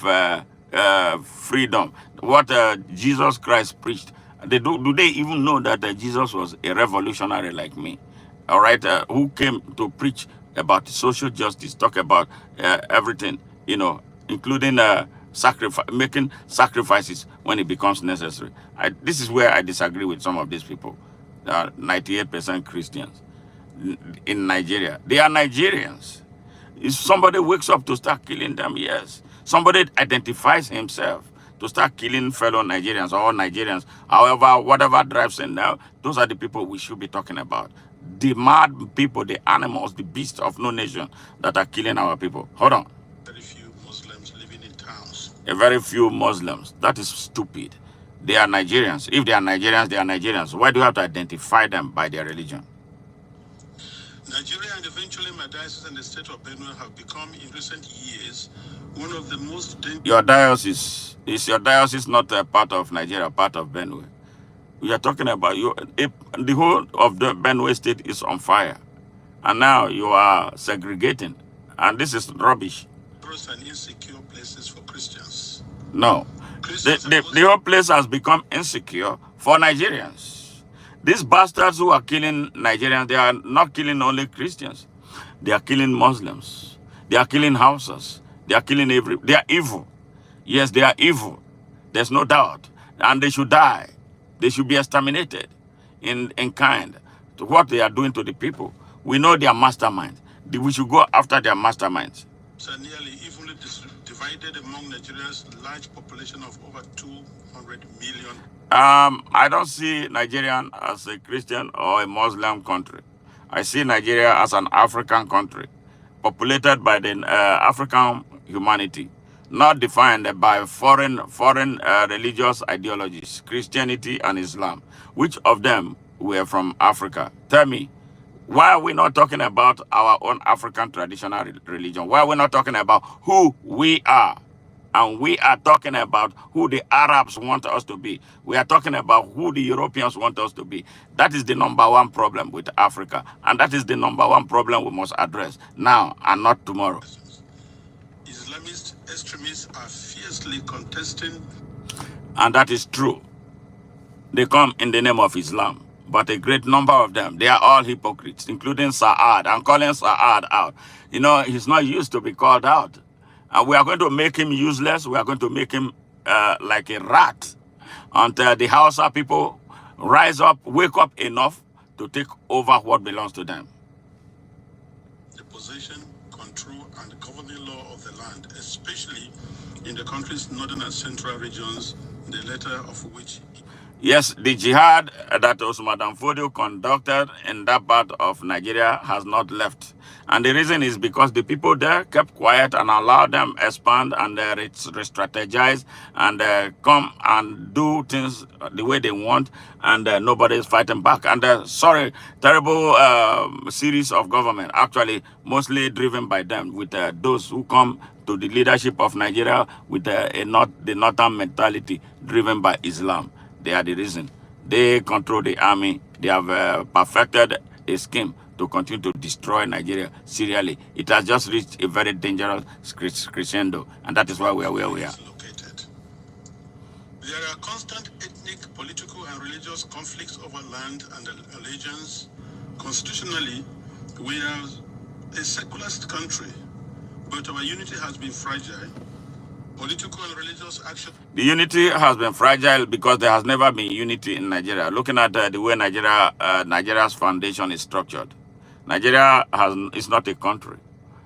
freedom? What Jesus Christ preached. Do they even know that Jesus was a revolutionary like me? All right, who came to preach about social justice, talk about everything, including making sacrifices when it becomes necessary. This is where I disagree with some of these people. 98% Christians in Nigeria. They are Nigerians. If somebody wakes up to start killing them, yes. Somebody identifies himself to start killing fellow Nigerians or Nigerians, however, whatever drives them now, those are the people we should be talking about. The mad people, the animals, the beasts of no nation that are killing our people. Hold on. very few Muslims living in towns. A very few Muslims. That is stupid. They are Nigerians. If they are Nigerians, they are Nigerians. Why do you have to identify them by their religion? Nigeria and eventually my diocese and the state of Benue have become, in recent years, one of the most dangerous. Your diocese, is your diocese not a part of Nigeria, part of Benue? We are talking about the whole of the Benue state is on fire. And now you are segregating. And this is rubbish. And insecure places for Christians. No. The whole place has become insecure for Nigerians. These bastards who are killing Nigerians, they are not killing only Christians. They are killing Muslims. They are killing Hausas. They are killing they are evil. Yes, they are evil. There's no doubt. And they should die. They should be exterminated in kind to what they are doing to the people. We know their masterminds. We should go after their masterminds. So nearly evenly divided among Nigeria's large population of over 200 million. I don't see Nigeria as a Christian or a Muslim country. I see Nigeria as an African country, populated by the African humanity, not defined by foreign religious ideologies, Christianity and Islam. Which of them were from Africa? Tell me, why are we not talking about our own African traditional religion? Why are we not talking about who we are? And we are talking about who the Arabs want us to be. We are talking about who the Europeans want us to be. That is the number one problem with Africa. And that is the number one problem we must address now and not tomorrow. Islamist extremists are fiercely contesting. And that is true. They come in the name of Islam. But a great number of them, they are all hypocrites, including Saad. I'm calling Saad out. You know, he's not used to be called out. And we are going to make him useless. We are going to make him like a rat until the Hausa people rise up, wake up enough to take over what belongs to them. The possession, control, and governing law of the land, especially in the country's northern and central regions, the latter of which... Yes, the jihad that Osman Danfodio conducted in that part of Nigeria has not left. And the reason is because the people there kept quiet and allowed them expand and re-strategize and come and do things the way they want, and nobody is fighting back. And terrible series of government, actually mostly driven by them, with those who come to the leadership of Nigeria with the northern mentality driven by Islam. They are the reason. They control the army. They have perfected a scheme to continue to destroy Nigeria serially. It has just reached a very dangerous crescendo, and that is why we are where we are. Located. There are constant ethnic, political, and religious conflicts over land and allegiance. Constitutionally, we are a secular country, but our unity has been fragile. Political and religious action. The unity has been fragile because there has never been unity in Nigeria. Looking at the way Nigeria's foundation is structured, Nigeria is not a country.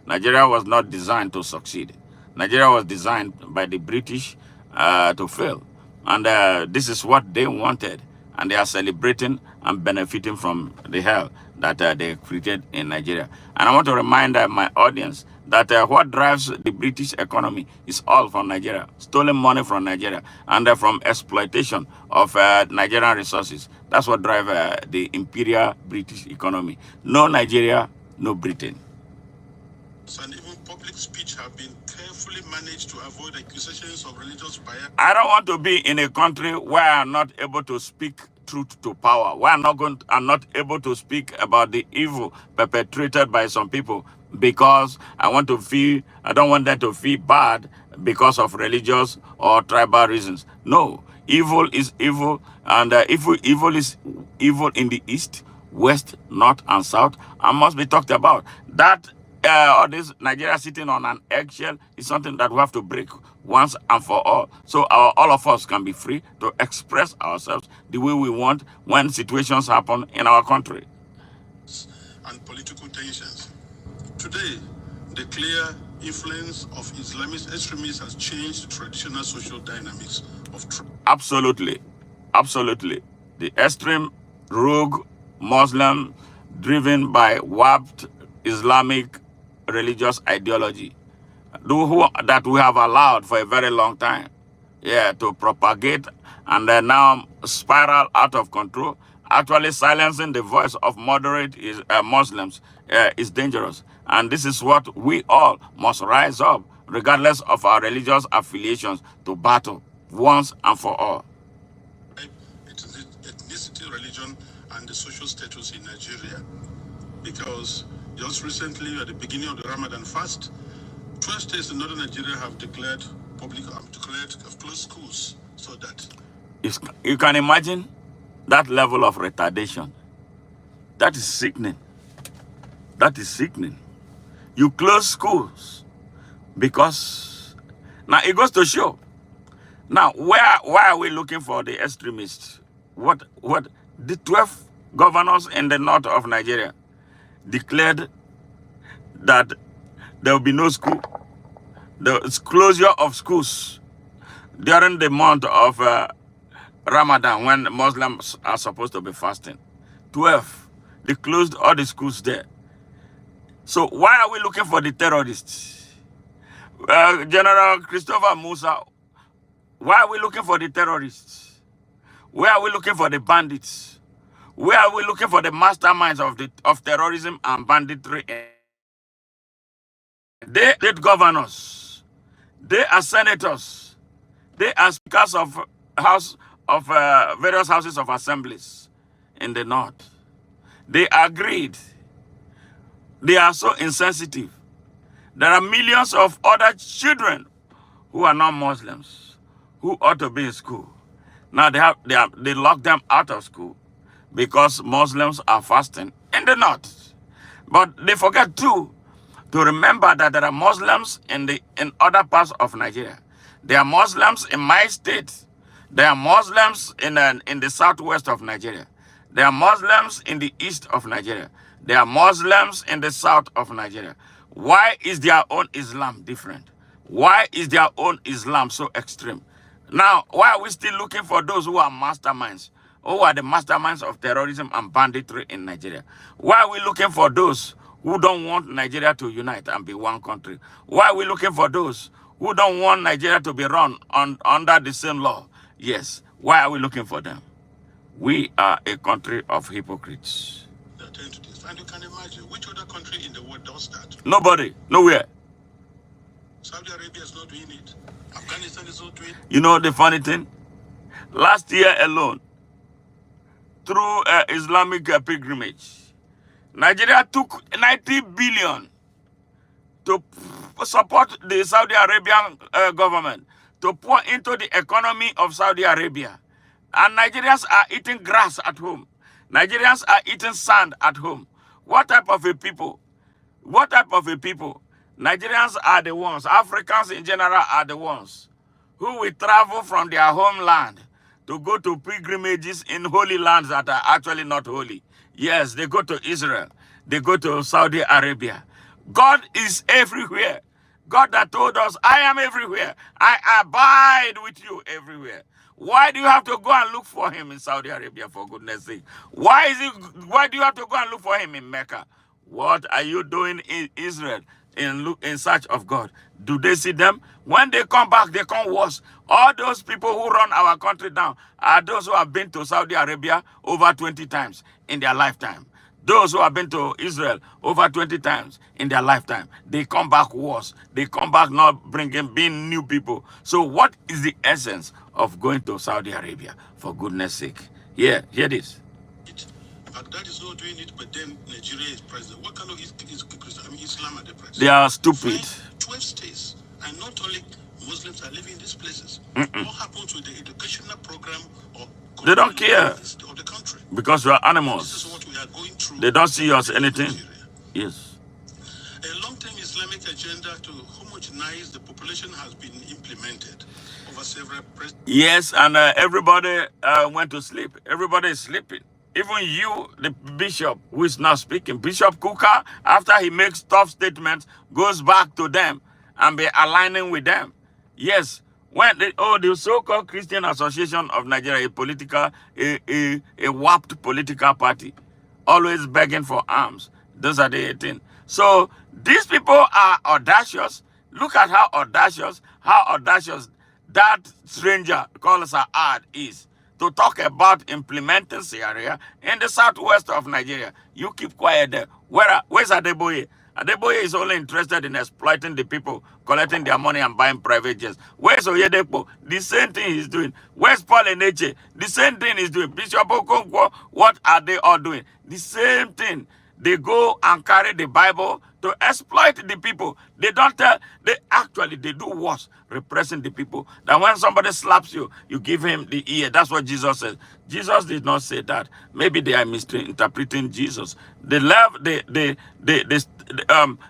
Nigeria was not designed to succeed. Nigeria was designed by the British to fail. And this is what they wanted. And they are celebrating and benefiting from the hell that they created in Nigeria. And I want to remind my audience that what drives the British economy is all from Nigeria, stolen money from Nigeria, and from exploitation of Nigerian resources. That's what drives the imperial British economy. No Nigeria, no Britain. And even public speech have been carefully managed to avoid accusations of religious bias. I don't want to be in a country where I'm not able to speak truth to power, where I'm not able to speak about the evil perpetrated by some people, because I don't want them to feel bad because of religious or tribal reasons. No, evil is evil, and evil is evil in the east, west, north, and south, and must be talked about. That all this Nigeria sitting on an eggshell is something that we have to break once and for all. So all of us can be free to express ourselves the way we want when situations happen in our country. And political tensions. Today, the clear influence of Islamist extremists has changed the traditional social dynamics of... Absolutely. Absolutely. The extreme, rogue Muslim driven by warped Islamic religious ideology that we have allowed for a very long time, to propagate and now spiral out of control. Actually, silencing the voice of moderate Muslims is dangerous. And this is what we all must rise up, regardless of our religious affiliations, to battle once and for all. Ethnicity, religion, and the social status in Nigeria. Because just recently, at the beginning of the Ramadan fast, 12 states in northern Nigeria have declared closed schools, so that... You can imagine that level of retardation. That is sickening. That is sickening. You close schools because... Now, it goes to show. Now, why are we looking for the extremists? What the 12 governors in the north of Nigeria declared that there will be no school. The closure of schools during the month of Ramadan, when Muslims are supposed to be fasting. 12, they closed all the schools there. So why are we looking for the terrorists? General Christopher Musa, why are we looking for the terrorists? Where are we looking for the bandits? Where are we looking for the masterminds of terrorism and banditry? They state governors. They are senators. They are speakers of house of various houses of assemblies in the north. They agreed. They are so insensitive. There are millions of other children who are not Muslims who ought to be in school. Now they lock them out of school because Muslims are fasting in the north. But they forget too to remember that there are Muslims in other parts of Nigeria. There are Muslims in my state. There are Muslims in the southwest of Nigeria. There are Muslims in the east of Nigeria. There are Muslims in the south of Nigeria. Why is their own Islam different? Why is their own Islam so extreme? Now, why are we still looking for those who are masterminds? Who are the masterminds of terrorism and banditry in Nigeria? Why are we looking for those who don't want Nigeria to unite and be one country? Why are we looking for those who don't want Nigeria to be run under the same law? Yes. Why are we looking for them? We are a country of hypocrites. They're trying to this. And you can imagine which other country in the world does that? Nobody. Nowhere. Saudi Arabia is not doing it. Afghanistan is not doing it. You know the funny thing? Last year alone, through Islamic pilgrimage, Nigeria took 90 billion to support the Saudi Arabian government, to pour into the economy of Saudi Arabia. And Nigerians are eating grass at home. Nigerians are eating sand at home. What type of a people? What type of a people? Nigerians are the ones, Africans in general are the ones who will travel from their homeland to go to pilgrimages in holy lands that are actually not holy. Yes, they go to Israel. They go to Saudi Arabia. God is everywhere. God that told us, I am everywhere. I abide with you everywhere. Why do you have to go and look for him in Saudi Arabia, for goodness sake? Why do you have to go and look for him in Mecca? What are you doing in Israel in search of God? Do they see them? When they come back, they come worse. All those people who run our country down are those who have been to Saudi Arabia over 20 times in their lifetime. Those who have been to Israel over 20 times in their lifetime, they come back worse. They come back not being new people. So what is the essence of going to Saudi Arabia, for goodness sake? Hear this. Baghdad is not doing it, but then Nigeria is president. What kind of Islam are the president? They are stupid. 12 states, and not only Muslims are living in these places. What happens with the educational program or they don't care of the country? Because we are animals. This is what we are going through. They don't see us anything. Yes. A long-term Islamic agenda to homogenize the population has been implemented over several presidents. Yes, and everybody went to sleep. Everybody is sleeping. Even you, the bishop, who is now speaking, Bishop Kuka, after he makes tough statements, goes back to them and be aligning with them. Yes, when the so-called Christian Association of Nigeria, a warped political party, always begging for arms. Those are the 18. So these people are audacious. Look at how audacious that stranger called Saad is to talk about implementing Sharia in the southwest of Nigeria. You keep quiet there. Where's Adeboye? Adeboye is only interested in exploiting the people, collecting their money and buying private jets. Where's Oyedepo? The same thing he's doing. Where's Paul Eneche? The same thing he's doing. Bishop Okonkwo, what are they all doing? The same thing. They go and carry the Bible to exploit the people. They don't tell, they do worse, repressing the people. That when somebody slaps you, you give him the ear. That's what Jesus said. Jesus did not say that. Maybe they are misinterpreting Jesus.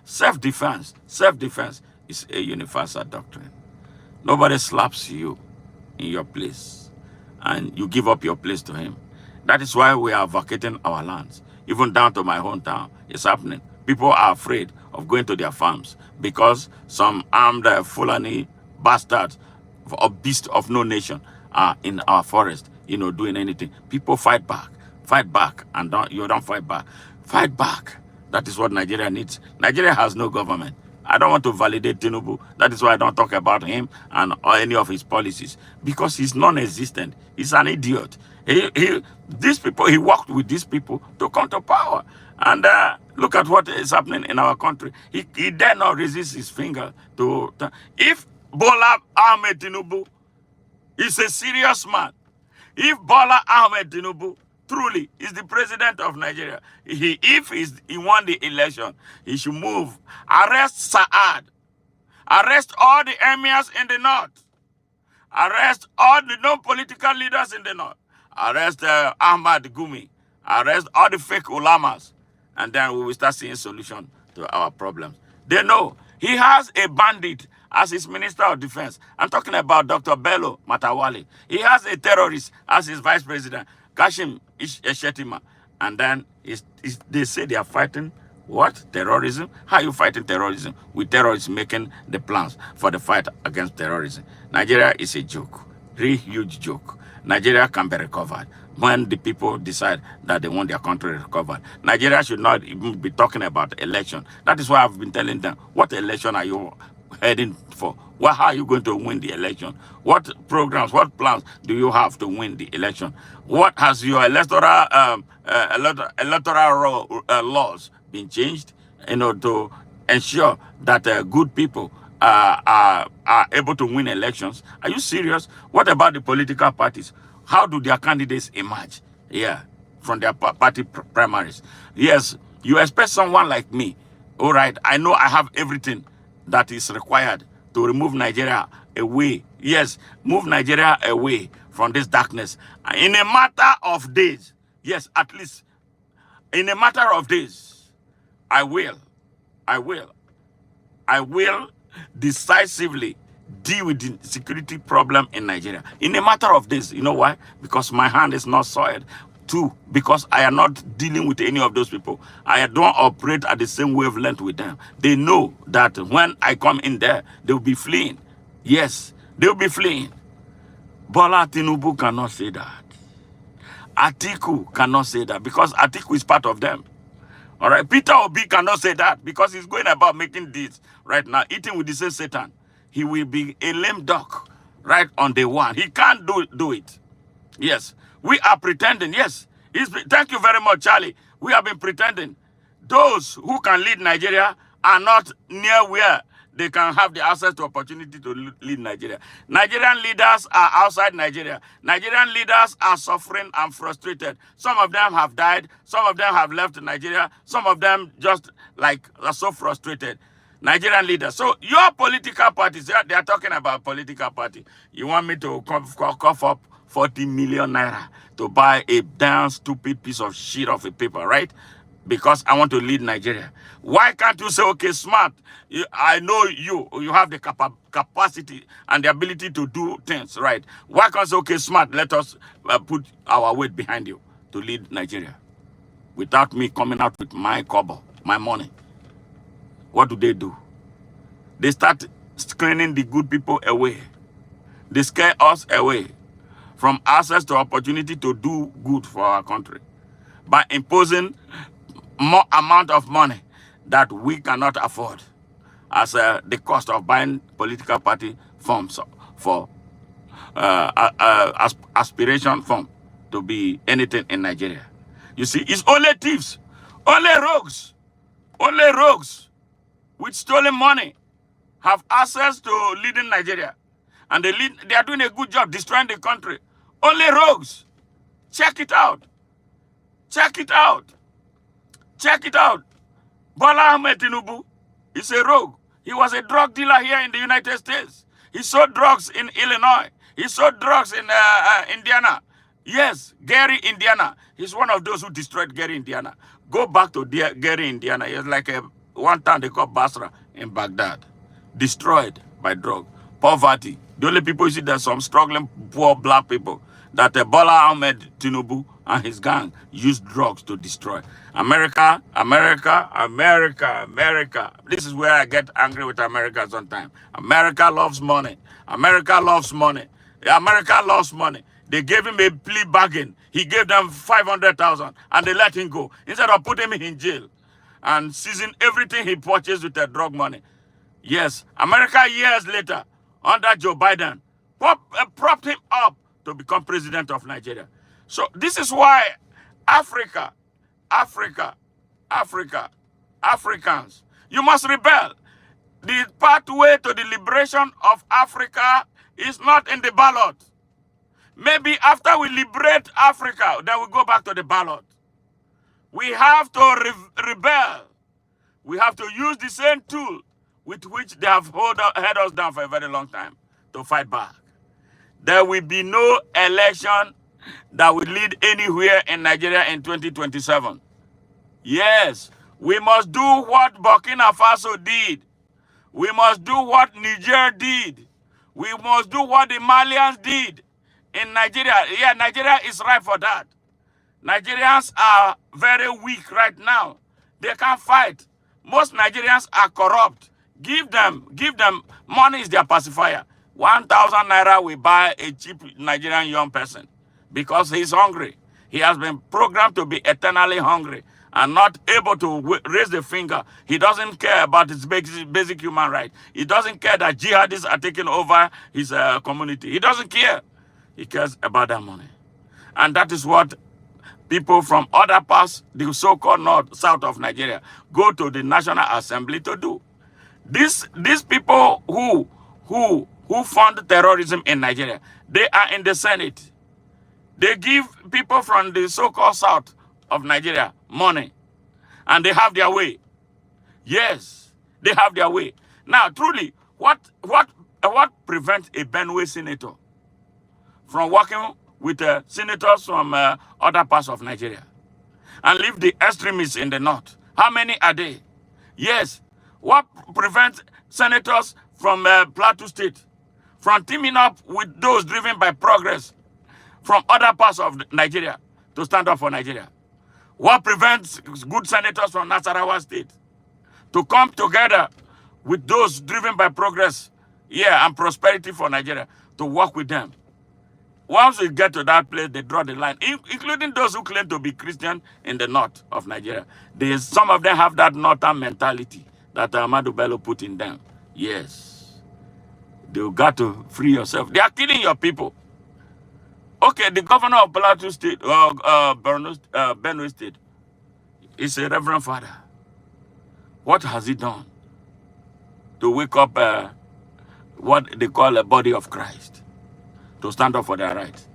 Self-defense. Self-defense is a universal doctrine. Nobody slaps you in your place, and you give up your place to him. That is why we are vacating our lands. Even down to my hometown, it's happening. People are afraid of going to their farms because some armed Fulani bastards or beasts of no nation are in our forest, doing anything. People fight back, and you don't fight back. Fight back. That is what Nigeria needs. Nigeria has no government. I don't want to validate Tinubu. That is why I don't talk about him and or any of his policies, because he's non-existent. He's an idiot. These people, he worked with these people to come to power. And look at what is happening in our country. He dare not resist his finger if Bola Ahmed Tinubu is a serious man, if Bola Ahmed Tinubu truly is the president of Nigeria, if he won the election, he should move, arrest Saad, arrest all the emirs in the north, arrest all the non-political leaders in the north, arrest Ahmad Gumi, arrest all the fake ulamas, and then we will start seeing solution to our problems. They know he has a bandit as his Minister of Defense. I'm talking about Dr. Bello Matawali. He has a terrorist as his Vice President, Kashim Shettima. And then they say they are fighting what? Terrorism? How are you fighting terrorism? With terrorists making the plans for the fight against terrorism. Nigeria is a joke, really huge joke. Nigeria can be recovered when the people decide that they want their country recovered. Nigeria should not even be talking about election. That is why I've been telling them, what election are you heading for? How are you going to win the election? What programs, what plans do you have to win the election? What has your electoral laws been changed, to ensure that good people are able to win elections? Are you serious? What about the political parties? How do their candidates emerge? Yeah, from their party primaries. Yes, you expect someone like me. All right, I know I have everything that is required to remove Nigeria away. Yes, move Nigeria away from this darkness. In a matter of days, yes, at least in a matter of days, I will decisively deal with the security problem in Nigeria. In a matter of days. You know why? Because my hand is not soiled. Two, because I am not dealing with any of those people. I don't operate at the same wavelength with them. They know that when I come in there, they will be fleeing. Yes, they will be fleeing. Bola Tinubu cannot say that. Atiku cannot say that because Atiku is part of them. All right, Peter Obi cannot say that because he's going about making deeds right now, eating with the same Satan. He will be a lame duck right on day one. He can't do it. Yes, we are pretending. Yes, thank you very much, Charlie. We have been pretending. Those who can lead Nigeria are not near where they can have the access to opportunity to lead Nigeria. Nigerian leaders are outside Nigeria. Nigerian leaders are suffering and frustrated. Some of them have died. Some of them have left Nigeria. Some of them just are so frustrated. Nigerian leaders. So your political parties, they are talking about political party. You want me to cough up 40 million naira to buy a damn stupid piece of shit of a paper, right? Because I want to lead Nigeria. Why can't you say, okay, smart, I know you have the capacity and the ability to do things, right? Why can't you say, okay, smart, let us put our weight behind you to lead Nigeria without me coming out with my kobo, my money? What do? They start screening the good people away. They scare us away from access to opportunity to do good for our country by imposing more amount of money that we cannot afford as the cost of buying political party forms for aspiration form to be anything in Nigeria. You see, it's only thieves, only rogues with stolen money have access to leading Nigeria. And they are doing a good job destroying the country. Only rogues. Check it out. Check it out. Check it out. Bola Ahmed Tinubu is a rogue. He was a drug dealer here in the United States. He sold drugs in Illinois. He sold drugs in Indiana. Yes, Gary, Indiana. He's one of those who destroyed Gary, Indiana. Go back to Gary, Indiana. It's like one town they call Basra in Baghdad. Destroyed by drug. Poverty. The only people you see, there's some struggling poor black people that Bola Ahmed Tinubu and his gang used drugs to destroy. America. This is where I get angry with America sometimes. America loves money. America loves money. America loves money. They gave him a plea bargain. He gave them 500,000 and they let him go instead of putting him in jail and seizing everything he purchased with their drug money. Yes, America years later, under Joe Biden, propped him up to become president of Nigeria. So this is why Africa, Africa, Africa, Africans, you must rebel. The pathway to the liberation of Africa is not in the ballot. Maybe after we liberate Africa, then we go back to the ballot. We have to rebel. We have to use the same tool with which they have held us down for a very long time to fight back. There will be no election that will lead anywhere in Nigeria in 2027. Yes, we must do what Burkina Faso did. We must do what Niger did. We must do what the Malians did in Nigeria. Yeah, Nigeria is ripe for that. Nigerians are very weak right now. They can't fight. Most Nigerians are corrupt. Give them money is their pacifier. 1,000 naira will buy a cheap Nigerian young person because he's hungry. He has been programmed to be eternally hungry and not able to raise the finger. He doesn't care about his basic human right. He doesn't care that jihadists are taking over his community. He doesn't care. He cares about that money. And that is what people from other parts, the so-called north, south of Nigeria, go to the National Assembly to do. These people who fund terrorism in Nigeria, they are in the Senate. They give people from the so-called south of Nigeria money, and they have their way. Yes, they have their way. Now, truly, what prevents a Benue senator from working with senators from other parts of Nigeria and leave the extremists in the north? How many are they? Yes. What prevents senators from Plateau State from teaming up with those driven by progress from other parts of Nigeria to stand up for Nigeria? What prevents good senators from Nasarawa State to come together with those driven by progress, yeah, and prosperity for Nigeria, to work with them? Once we get to that place, they draw the line, including those who claim to be Christian in the north of Nigeria. Some of them have that northern mentality that Ahmadu Bello put in them. Yes. You got to free yourself. They are killing your people. Okay, the governor of Plateau State, Benue State, is a reverend father. What has he done to wake up what they call a body of Christ, to stand up for their rights?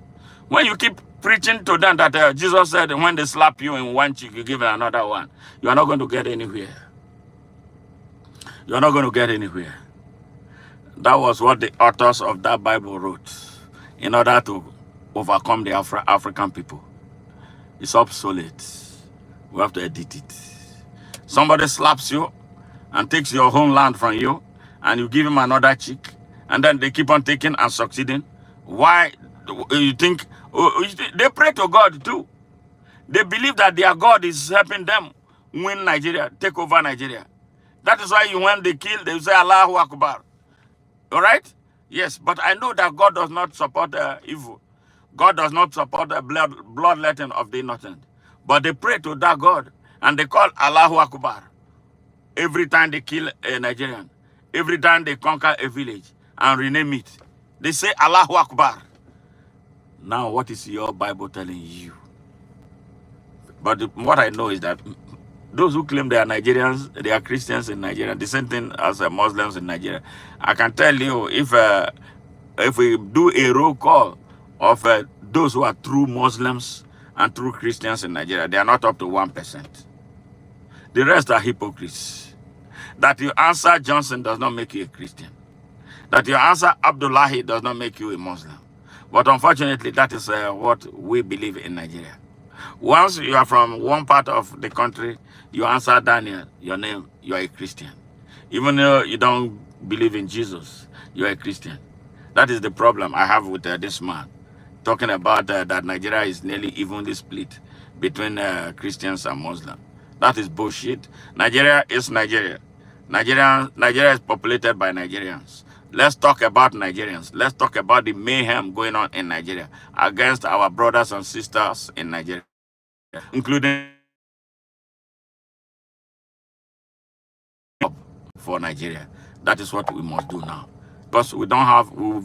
When you keep preaching to them that Jesus said when they slap you in one cheek, you give them another one, you are not going to get anywhere. You are not going to get anywhere. That was what the authors of that Bible wrote in order to overcome the African people. It's obsolete. We have to edit it. Somebody slaps you and takes your homeland from you, and you give him another cheek, and then they keep on taking and succeeding. Why you think? They pray to God too. They believe that their God is helping them win Nigeria, take over Nigeria. That is why when they kill, they say Allahu Akbar. All right? Yes, but I know that God does not support evil. God does not support the bloodletting of the innocent. But they pray to that God, and they call Allahu Akbar every time they kill a Nigerian, every time they conquer a village and rename it. They say Allahu Akbar. Now, what is your Bible telling you? But what I know is that those who claim they are Nigerians, they are Christians in Nigeria, the same thing as Muslims in Nigeria. I can tell you, if we do a roll call of those who are true Muslims and true Christians in Nigeria, they are not up to 1%. The rest are hypocrites. That you answer Johnson does not make you a Christian. That you answer Abdullahi does not make you a Muslim. But unfortunately, that is what we believe in Nigeria. Once you are from one part of the country, you answer Daniel, your name, you are a Christian. Even though you don't believe in Jesus, you are a Christian. That is the problem I have with this man, talking about that Nigeria is nearly evenly split between Christians and Muslims. That is bullshit. Nigeria is Nigeria. Nigeria is populated by Nigerians. Let's talk about Nigerians. Let's talk about the mayhem going on in Nigeria against our brothers and sisters in Nigeria, including for Nigeria. That is what we must do now. Because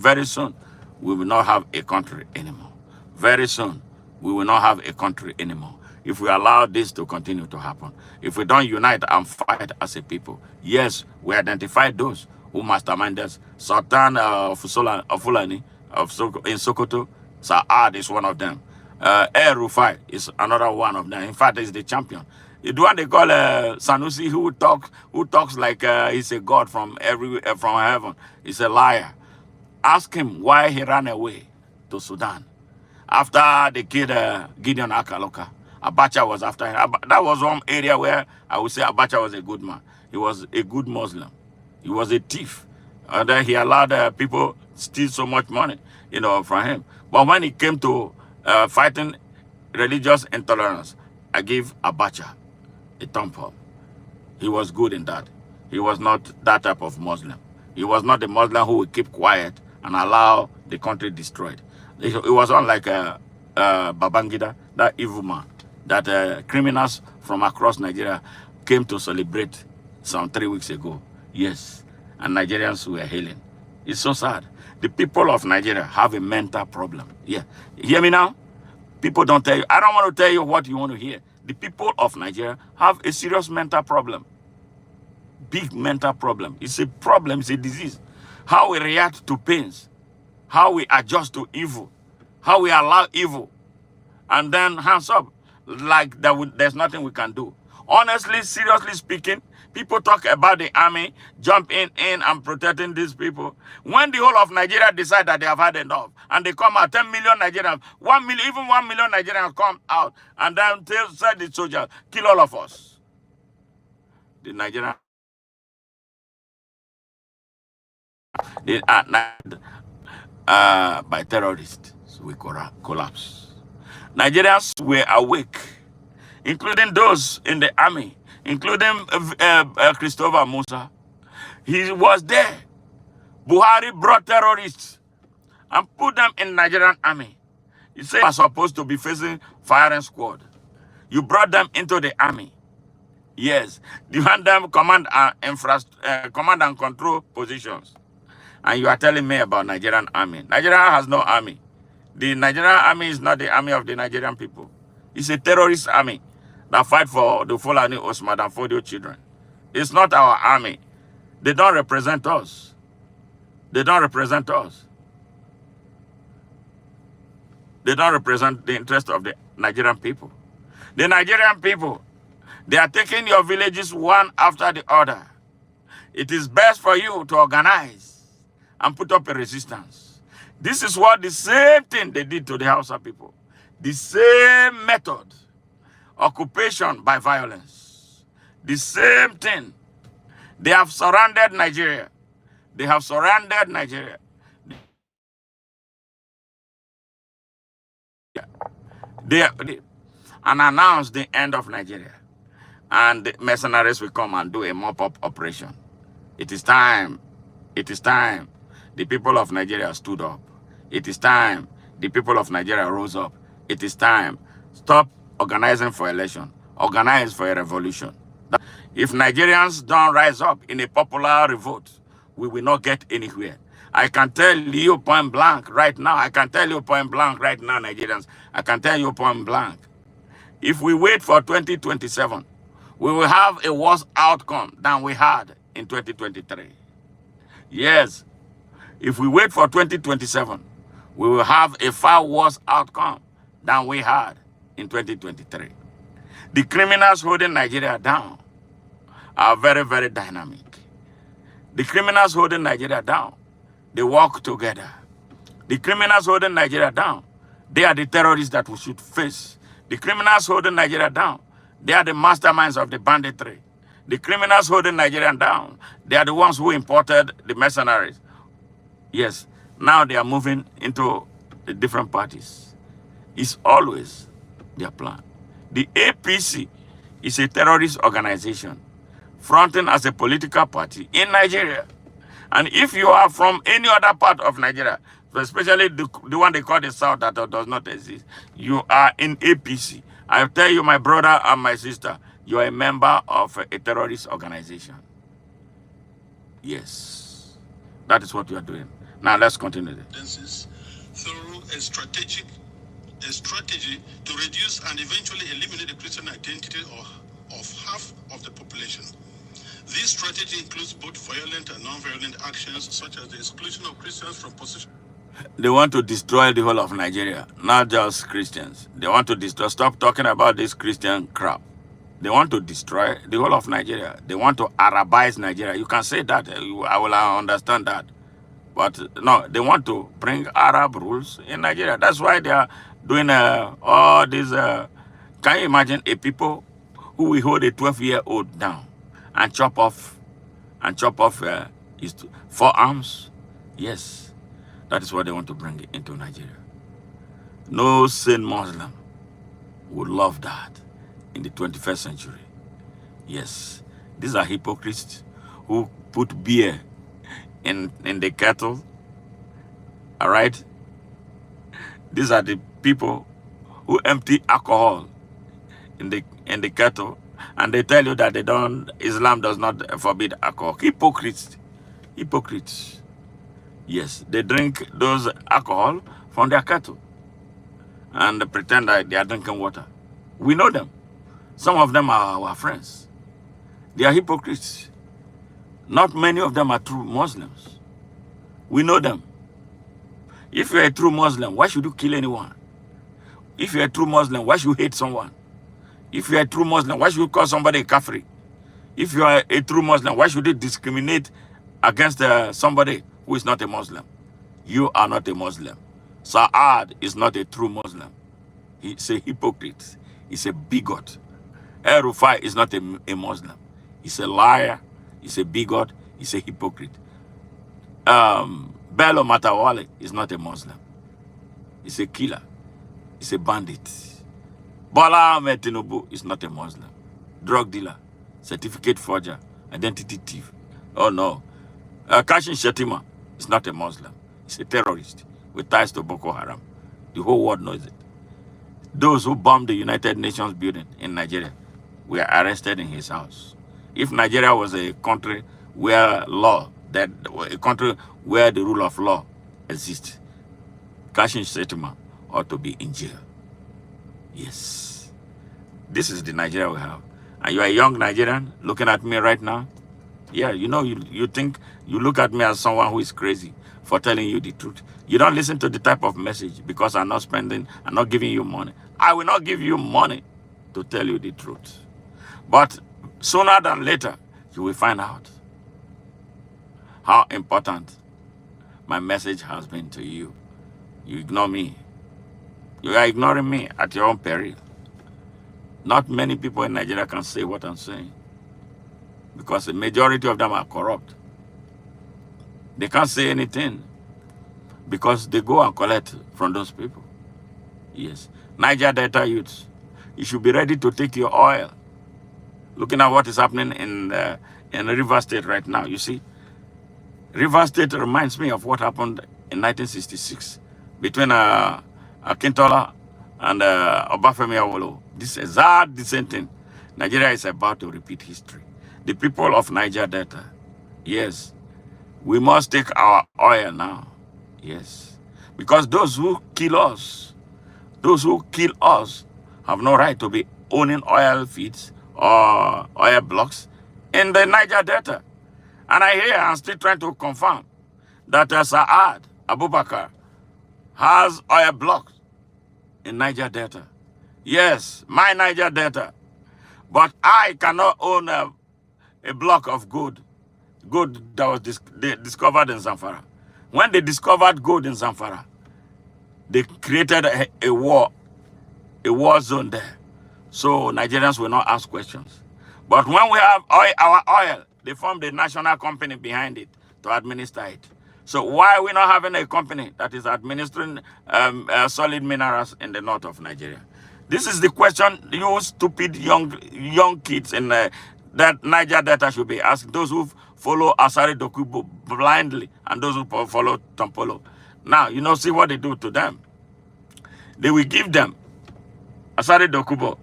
very soon, we will not have a country anymore. Very soon, we will not have a country anymore. If we allow this to continue to happen, if we don't unite and fight as a people, yes, we identify those who mastermind us. Sultan of Fulani in Sokoto, Saad is one of them. Air Rufai is another one of them. In fact, he's the champion. The one they call Sanusi, who talks like he's a god from heaven. He's a liar. Ask him why he ran away to Sudan after they killed Gideon Akaloka. Abacha was after him. That was one area where I would say Abacha was a good man. He was a good Muslim. He was a thief. And then he allowed people steal so much money, from him. But when it came to fighting religious intolerance, I give Abacha a thumb up. He was good in that. He was not that type of Muslim. He was not the Muslim who would keep quiet and allow the country destroyed. It was unlike Babangida, that evil man, that criminals from across Nigeria came to celebrate some 3 weeks ago. Yes, and Nigerians were hailing. It's so sad. The people of Nigeria have a mental problem. Yeah, you hear me now? People don't tell you. I don't want to tell you what you want to hear. The people of Nigeria have a serious mental problem. Big mental problem. It's a problem, it's a disease. How we react to pains, how we adjust to evil, how we allow evil, and then hands up, like there's nothing we can do. Honestly, seriously speaking, people talk about the army jumping in and protecting these people. When the whole of Nigeria decide that they have had enough, and they come out, 10 million Nigerians, 1 million, even 1 million Nigerians come out, and then tell the soldiers, kill all of us. The Nigerian they are by terrorists, so we collapse. Nigerians were awake, including those in the army, including Christopher Musa. He was there. Buhari brought terrorists and put them in Nigerian army. You say you are supposed to be facing firing squad. You brought them into the army. Yes, you hand them command and control positions. And you are telling me about Nigerian army. Nigeria has no army. The Nigerian army is not the army of the Nigerian people. It's a terrorist army that fight for the Fulani Osman and Fodio children. It's not our army. They don't represent us. They don't represent us. They don't represent the interest of the Nigerian people. The Nigerian people, they are taking your villages one after the other. It is best for you to organize and put up a resistance. This is what the same thing they did to the Hausa people. The same method. Occupation by violence. The same thing. They have surrounded Nigeria. They have surrounded Nigeria. They and announced the end of Nigeria. And the mercenaries will come and do a mop-up operation. It is time. It is time. The people of Nigeria stood up. It is time. The people of Nigeria rose up. It is time. Stop organizing for election. Organize for a revolution. If Nigerians don't rise up in a popular revolt, we will not get anywhere. I can tell you point blank right now. I can tell you point blank right now, Nigerians. I can tell you point blank. If we wait for 2027, we will have a worse outcome than we had in 2023. Yes. If we wait for 2027, we will have a far worse outcome than we had in 2023. The criminals holding Nigeria down are very, very dynamic. The criminals holding Nigeria down, they work together. The criminals holding Nigeria down, they are the terrorists that we should face. The criminals holding Nigeria down, they are the masterminds of the banditry. The criminals holding Nigeria down, they are the ones who imported the mercenaries. Yes, now they are moving into the different parties. It's always their plan. The APC is a terrorist organization fronting as a political party in Nigeria. And if you are from any other part of Nigeria, especially the one they call the South that does not exist, you are in APC. I tell you, my brother and my sister, you are a member of a terrorist organization. Yes. That is what you are doing. Now let's continue. Through a strategy to reduce and eventually eliminate the Christian identity of half of the population. This strategy includes both violent and non-violent actions, such as the exclusion of Christians from position. They want to destroy the whole of Nigeria, not just Christians. They want to destroy. Stop talking about this Christian crap. They want to destroy the whole of Nigeria. They want to Arabize Nigeria. You can say that. I will understand that. But no, they want to bring Arab rules in Nigeria. That's why they are doing all these. Can you imagine a people who will hold a 12-year-old down and chop off his forearms? Yes, that is what they want to bring into Nigeria. No sane Muslim would love that in the 21st century. Yes, these are hypocrites who put beer in the kettle. All right, these are the people who empty alcohol in the kettle, and they tell you that Islam does not forbid alcohol. Hypocrites. Yes, they drink those alcohol from their kettle and they pretend that they are drinking water. We know them. Some of them are our friends. They are hypocrites. Not many of them are true Muslims. We know them. If you're a true Muslim, why should you kill anyone? If you're a true Muslim, why should you hate someone? If you're a true Muslim, why should you call somebody a kafiri? If you are a true Muslim, why should you discriminate against somebody who is not a Muslim? You are not a Muslim. Saad is not a true Muslim. He's a hypocrite. He's a bigot. El-Rufai is not a Muslim. He's a liar. He's a bigot. He's a hypocrite. Bello Matawale is not a Muslim. He's a killer. He's a bandit. Bola Ahmed Tinubu is not a Muslim. Drug dealer, certificate forger, identity thief. Oh no. Kashin Shetima is not a Muslim. He's a terrorist with ties to Boko Haram. The whole world knows it. Those who bombed the United Nations building in Nigeria were arrested in his house. If Nigeria was a country where a country where the rule of law exists, Kashin Shetima ought to be in jail. Yes. This is the Nigeria we have. And you are a young Nigerian looking at me right now. Yeah, you know, you think, you look at me as someone who is crazy for telling you the truth. You don't listen to the type of message because I'm not giving you money. I will not give you money to tell you the truth. But sooner than later, you will find out how important my message has been to you. You ignore me. You are ignoring me at your own peril. Not many people in Nigeria can say what I'm saying because the majority of them are corrupt. They can't say anything because they go and collect from those people. Yes. Niger Delta youths, you should be ready to take your oil. Looking at what is happening in River State right now, you see. River State reminds me of what happened in 1966 between Akintola and Obafemi Awolowo. This is exactly the same thing. Nigeria is about to repeat history. The people of Niger Delta, yes, we must take our oil now. Yes. Because those who kill us have no right to be owning oil fields or oil blocks in the Niger Delta. And I'm still trying to confirm that Saad Abubakar has oil blocks in Niger Delta. Yes, my Niger Delta. But I cannot own a block of gold that was discovered in Zamfara. When they discovered gold in Zamfara, they created a war zone there. So Nigerians will not ask questions. But when we have our oil, they formed a national company behind it to administer it. So why are we not having a company that is administering solid minerals in the north of Nigeria? This is the question you stupid young kids in that Niger Delta should be asking. Those who follow Asari Dokubo blindly and those who follow Tompolo. Now, see what they do to them. They will give them Asari Dokubo.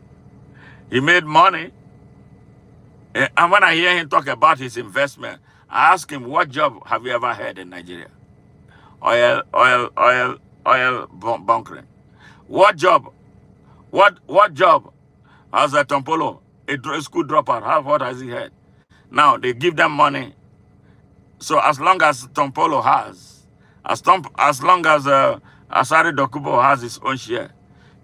He made money. And when I hear him talk about his investment, I asked him, what job have you ever had in Nigeria? Oil bunkering. What job? What job as a Tompolo, a school dropout? What has he had? Now they give them money. So as long as Tompolo has, as long as Asari Dokubo has his own share,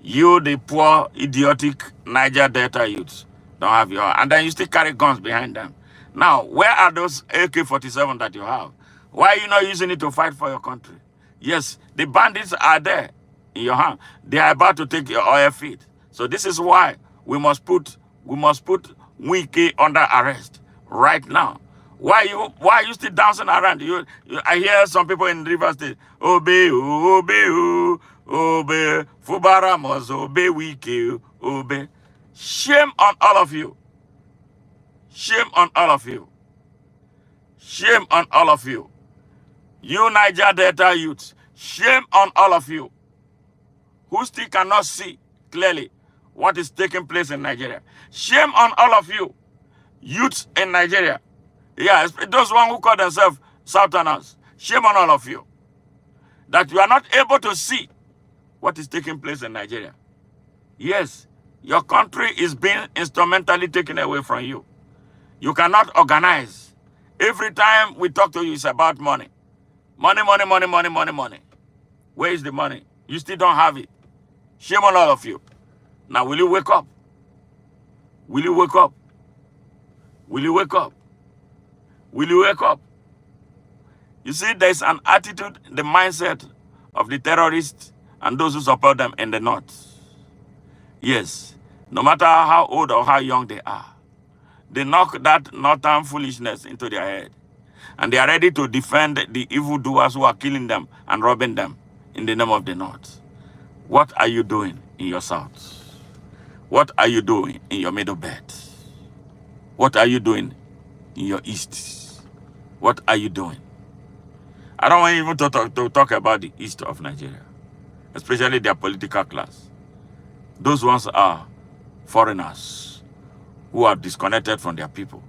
you, the poor, idiotic Niger Delta youths, don't have your, and then you still carry guns behind them. Now, where are those AK-47 that you have? Why are you not using it to fight for your country? Yes, the bandits are there in your hand. They are about to take your oil feed. So this is why we must put Wike under arrest right now. Why are you still dancing around? I hear some people in River State, obey, obey, obey, Fubara must obey Wike, obey. Shame on all of you. Shame on all of you. Shame on all of you. You Niger Delta youths, shame on all of you who still cannot see clearly what is taking place in Nigeria. Shame on all of you youths in Nigeria. Yeah, those one who call themselves Southerners. Shame on all of you that you are not able to see what is taking place in Nigeria. Yes, your country is being instrumentally taken away from you. You cannot organize. Every time we talk to you, it's about money. Money, money, money, money, money, money. Where is the money? You still don't have it. Shame on all of you. Now, will you wake up? Will you wake up? Will you wake up? Will you wake up? You see, there's an attitude, the mindset of the terrorists and those who support them in the north. Yes, no matter how old or how young they are, they knock that northern foolishness into their head. And they are ready to defend the evildoers who are killing them and robbing them in the name of the north. What are you doing in your south? What are you doing in your middle belt? What are you doing in your east? What are you doing? I don't want even to talk about the east of Nigeria, especially their political class. Those ones are foreigners who are disconnected from their people.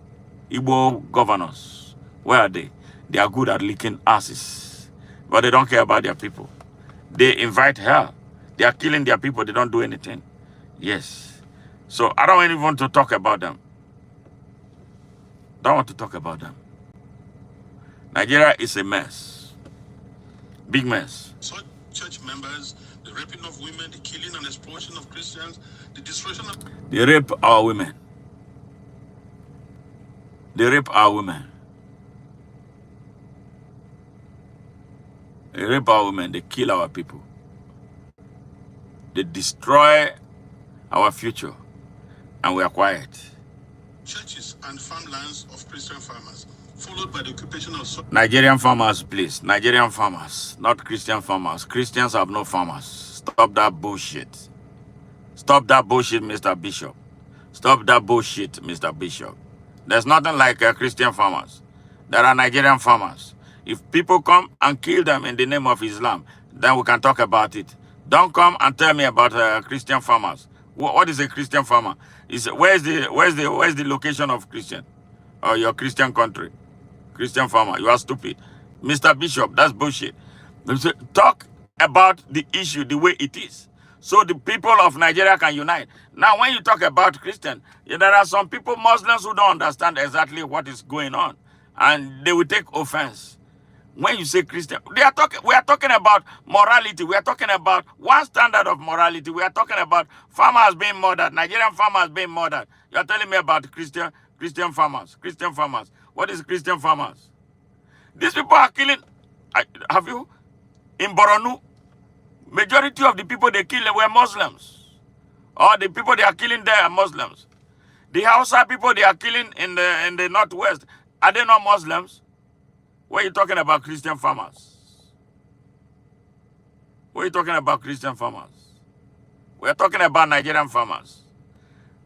Igbo governors, where are they? They are good at licking asses, but they don't care about their people. They invite hell. They are killing their people. They don't do anything. Yes. So I don't even want to talk about them. Don't want to talk about them. Nigeria is a mess. Big mess. Such church members, the raping of women, the killing and exploitation of Christians, the destruction of... They rape our women. They rape our women. They rape our women. They kill our people. They destroy our future. And we are quiet. Churches and farmlands of Christian farmers, followed by the occupation of... Nigerian farmers, please. Nigerian farmers, not Christian farmers. Christians have no farmers. Stop that bullshit. Stop that bullshit, Mr. Bishop. Stop that bullshit, Mr. Bishop. There's nothing like Christian farmers. There are Nigerian farmers. If people come and kill them in the name of Islam, then we can talk about it. Don't come and tell me about Christian farmers. What is a Christian farmer? Where's the location of Christian or your Christian country? Christian farmer, you are stupid. Mr. Bishop, that's bullshit. Talk about the issue the way it is, so the people of Nigeria can unite. Now, when you talk about Christian, there are some people, Muslims, who don't understand exactly what is going on, and they will take offense. When you say Christian, we are talking about morality. We are talking about one standard of morality. We are talking about farmers being murdered, Nigerian farmers being murdered. You are telling me about Christian farmers. Christian farmers. What is Christian farmers? These people are killing. Have you? In Boronu, majority of the people they killed were Muslims. Or the people they are killing there are Muslims. The Hausa people they are killing in the northwest, are they not Muslims? What are you talking about Christian farmers? What are you talking about Christian farmers? We're talking about Nigerian farmers.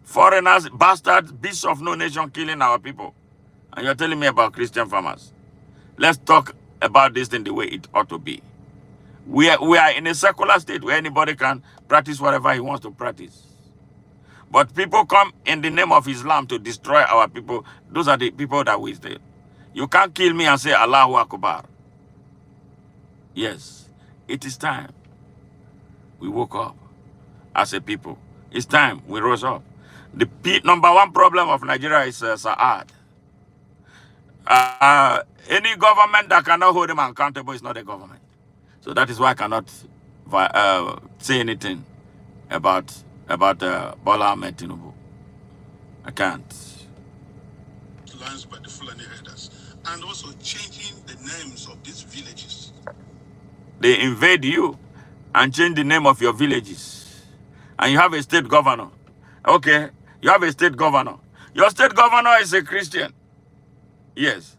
Foreigners, bastards, beasts of no nation killing our people. And you're telling me about Christian farmers. Let's talk about this thing the way it ought to be. We are in a secular state where anybody can practice whatever he wants to practice. But people come in the name of Islam to destroy our people. Those are the people that we stay. You can't kill me and say Allahu Akbar. Yes, it is time we woke up as a people. It's time we rose up. The number one problem of Nigeria is Saad. Any government that cannot hold him accountable is not a government. So that is why I cannot say anything about Bola Ahmed Tinubu. I can't. Lands by the Fulani herders, and also changing the names of these villages. They invade you and change the name of your villages. And you have a state governor. Okay, you have a state governor. Your state governor is a Christian. Yes.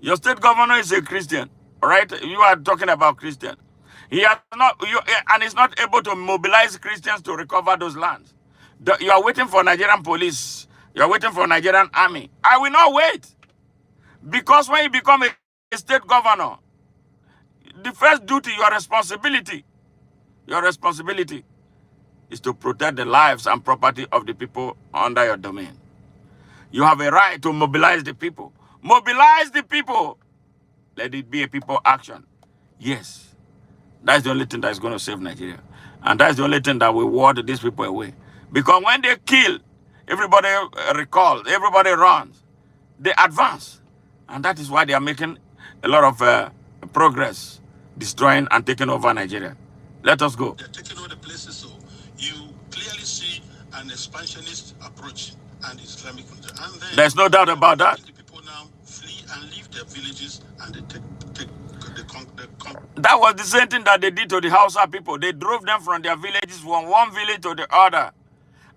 Your state governor is a Christian. Right? You are talking about Christian. He has not, and is not able to mobilize Christians to recover those lands. You are waiting for Nigerian police. You are waiting for Nigerian army. I will not wait. Because when you become a state governor, the first duty, your responsibility is to protect the lives and property of the people under your domain. You have a right to mobilize the people. Mobilize the people. Let it be a people action. Yes. That's the only thing that's going to save Nigeria. And that's the only thing that will ward these people away. Because when they kill, everybody recalls, everybody runs. They advance. And that is why they are making a lot of progress, destroying and taking over Nigeria. Let us go. They're taking over the places, so you clearly see an expansionist approach and Islamic. And then there's no doubt about that. The people now flee and leave their villages and they take that was the same thing that they did to the Hausa people. They drove them from their villages from one village to the other.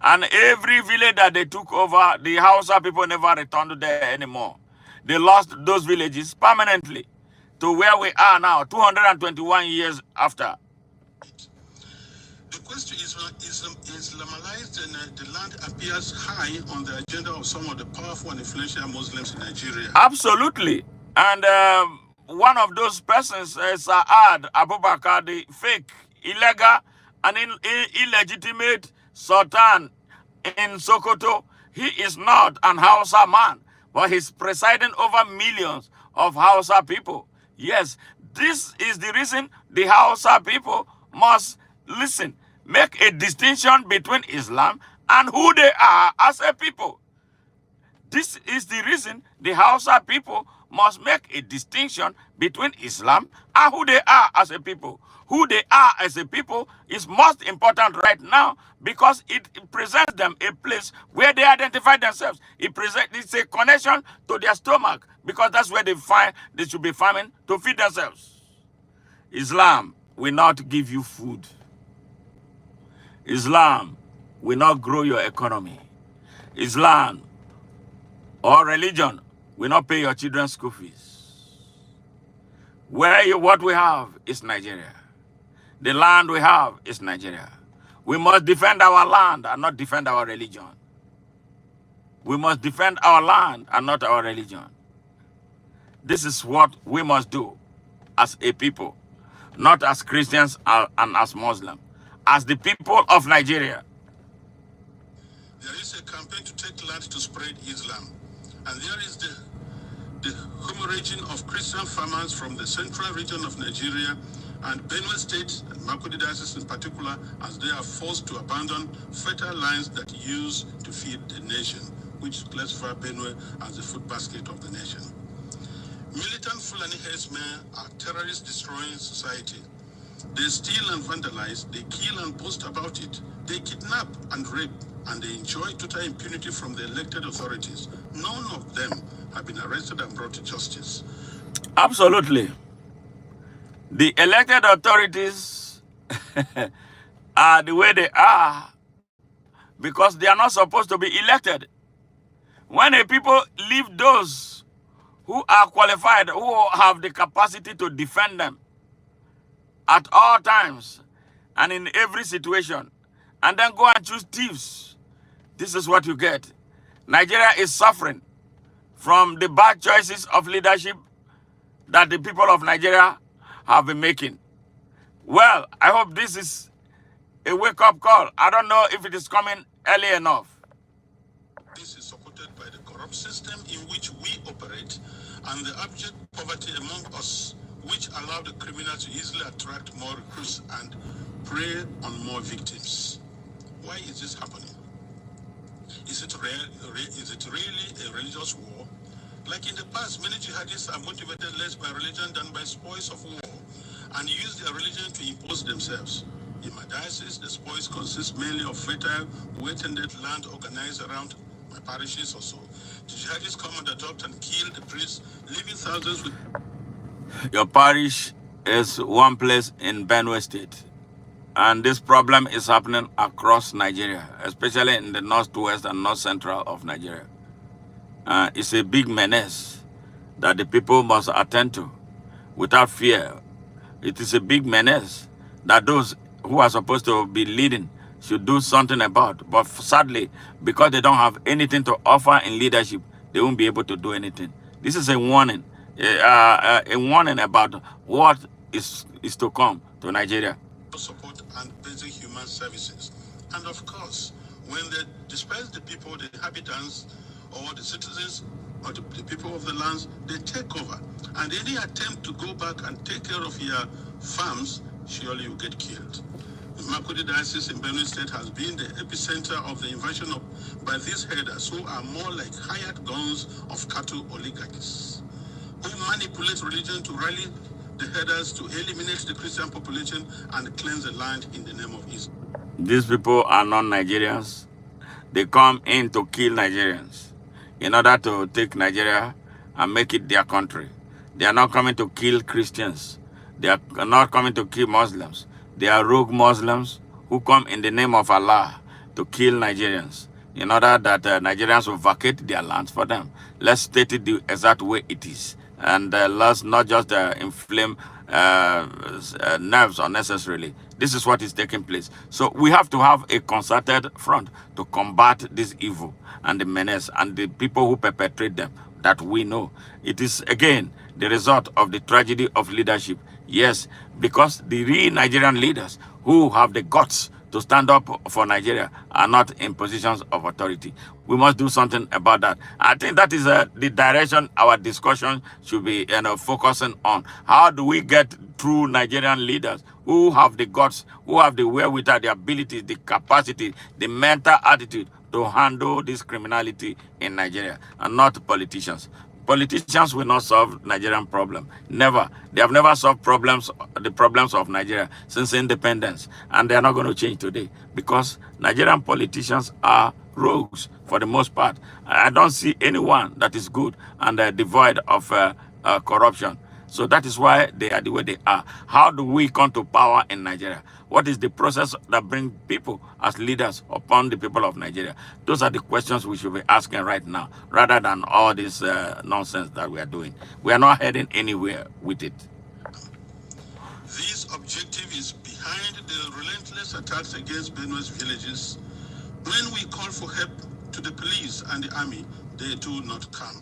And every village that they took over, the Hausa people never returned there anymore. They lost those villages permanently to where we are now, 221 years after. The question is Islamized and the land appears high on the agenda of some of the powerful and influential Muslims in Nigeria. Absolutely. And one of those persons is Saad Abubakar, the fake, illegal, and illegitimate Sultan in Sokoto. He is not an Hausa man, but he's presiding over millions of Hausa people. Yes, this is the reason the Hausa people must listen, make a distinction between Islam and who they are as a people. This is the reason the Hausa people must make a distinction between Islam and who they are as a people. Who they are as a people is most important right now because it presents them a place where they identify themselves. It's a connection to their stomach because that's where they should be farming to feed themselves. Islam will not give you food. Islam will not grow your economy. Islam or religion will not pay your children's school fees. What we have is Nigeria. The land we have is Nigeria. We must defend our land and not defend our religion. We must defend our land and not our religion. This is what we must do as a people, not as Christians and as Muslims, as the people of Nigeria. There is a campaign to take land to spread Islam. And there is the hemorrhaging of Christian farmers from the central region of Nigeria and Benue State and Makurdi Diocese in particular, as they are forced to abandon fertile lands that use to feed the nation, which classify Benue as the food basket of the nation. Militant Fulani herdsmen are terrorists destroying society. They steal and vandalize, they kill and boast about it. They kidnap and rape, and they enjoy total impunity from the elected authorities. None of them have been arrested and brought to justice. Absolutely. The elected authorities are the way they are because they are not supposed to be elected. When a people leave those who are qualified, who have the capacity to defend them at all times and in every situation, and then go and choose thieves, this is what you get. Nigeria is suffering from the bad choices of leadership that the people of Nigeria have been making. Well, I hope this is a wake-up call. I don't know if it is coming early enough. This is supported by the corrupt system in which we operate, and the abject poverty among us, which allow the criminal to easily attract more recruits and prey on more victims. Why is this happening? Is it really a religious war? Like in the past, many jihadists are motivated less by religion than by spoils of war, and use their religion to impose themselves. In my diocese, the spoils consist mainly of fertile, well-tended land organized around my parishes or so. The jihadists come and adopt and kill the priests, leaving thousands with... Your parish is one place in Benue State. And this problem is happening across Nigeria, especially in the northwest and north central of Nigeria. It's a big menace that the people must attend to without fear. It is a big menace that those who are supposed to be leading should do something about. But sadly, because they don't have anything to offer in leadership, they won't be able to do anything. This is a warning about what is to come to Nigeria. Support and basic human services. And of course, when they disperse the people, the inhabitants, or the citizens, or the people of the lands, they take over. And any attempt to go back and take care of your farms, surely you get killed. The Makurdi Diocese in Benue State has been the epicenter of the invasion by these herders who are more like hired guns of cattle oligarchs, who manipulate religion to rally the herders to eliminate the Christian population and cleanse the land in the name of Islam. These people are not Nigerians. They come in to kill Nigerians in order to take Nigeria and make it their country. They are not coming to kill Christians. They are not coming to kill Muslims. They are rogue Muslims who come in the name of Allah to kill Nigerians in order that Nigerians will vacate their lands for them. Let's state it the exact way it is. And let's not just inflame nerves unnecessarily. This is what is taking place. So we have to have a concerted front to combat this evil and the menace and the people who perpetrate them that we know. It is, again, the result of the tragedy of leadership. Yes, because the real Nigerian leaders who have the guts to stand up for Nigeria are not in positions of authority. We must do something about that. I think that is the direction our discussion should be focusing on. How do we get true Nigerian leaders who have the guts, who have the wherewithal, the abilities, the capacity, the mental attitude to handle this criminality in Nigeria, and not politicians. Politicians will not solve Nigerian problem. Never. They have never solved the problems of Nigeria since independence. And they are not going to change today because Nigerian politicians are rogues for the most part. I don't see anyone that is good and devoid of corruption. So that is why they are the way they are. How do we come to power in Nigeria? What is the process that brings people as leaders upon the people of Nigeria? Those are the questions we should be asking right now, rather than all this nonsense that we are doing. We are not heading anywhere with it. This objective is behind the relentless attacks against Benue's villages. When we call for help to the police and the army, they do not come.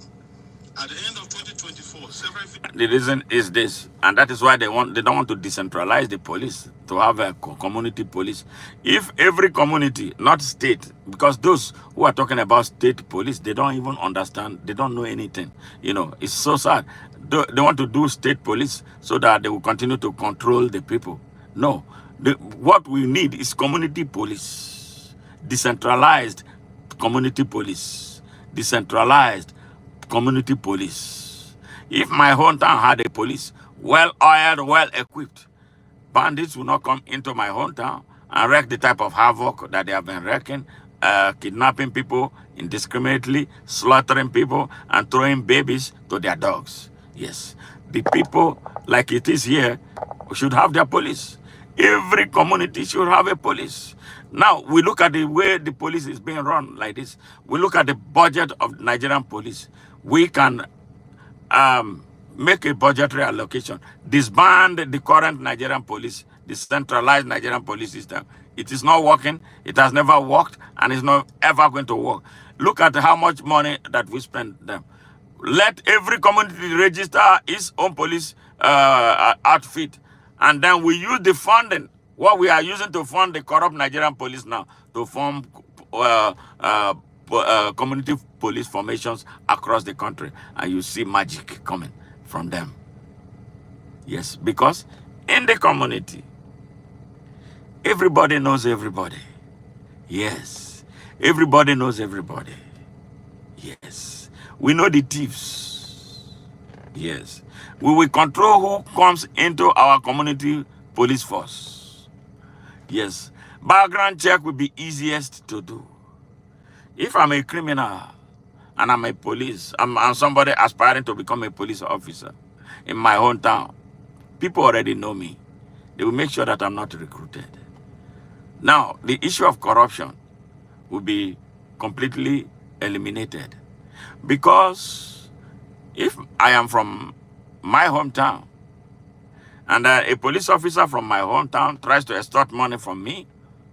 At the end of 2024, several... The reason is this, and that is why they don't want to decentralize the police, to have a community police. If every community, not state, because those who are talking about state police, they don't even understand, they don't know anything. You know, it's so sad. They want to do state police so that they will continue to control the people. No, what we need is community police, decentralized community police, decentralized community police. If my hometown had a police, well-oiled, well-equipped, bandits will not come into my hometown and wreak the type of havoc that they have been wreaking, kidnapping people indiscriminately, slaughtering people, and throwing babies to their dogs. Yes, the people, like it is here, should have their police. Every community should have a police. Now, we look at the way the police is being run like this. We look at the budget of Nigerian police. We can make a budgetary allocation, disband the current Nigerian police, the centralized Nigerian police system. It is not working, it has never worked, and it's not ever going to work. Look at how much money that we spend them. Let every community register its own police outfit, and then we use the funding, what we are using to fund the corrupt Nigerian police now, to form community police formations across the country, and you see magic coming from them. Yes, because in the community, everybody knows everybody. Yes, everybody knows everybody. Yes, we know the thieves. Yes, we will control who comes into our community police force. Yes, background check will be easiest to do. If I'm a criminal and I'm a police, I'm somebody aspiring to become a police officer in my hometown, people already know me. They will make sure that I'm not recruited. Now, the issue of corruption will be completely eliminated, because if I am from my hometown and a police officer from my hometown tries to extort money from me,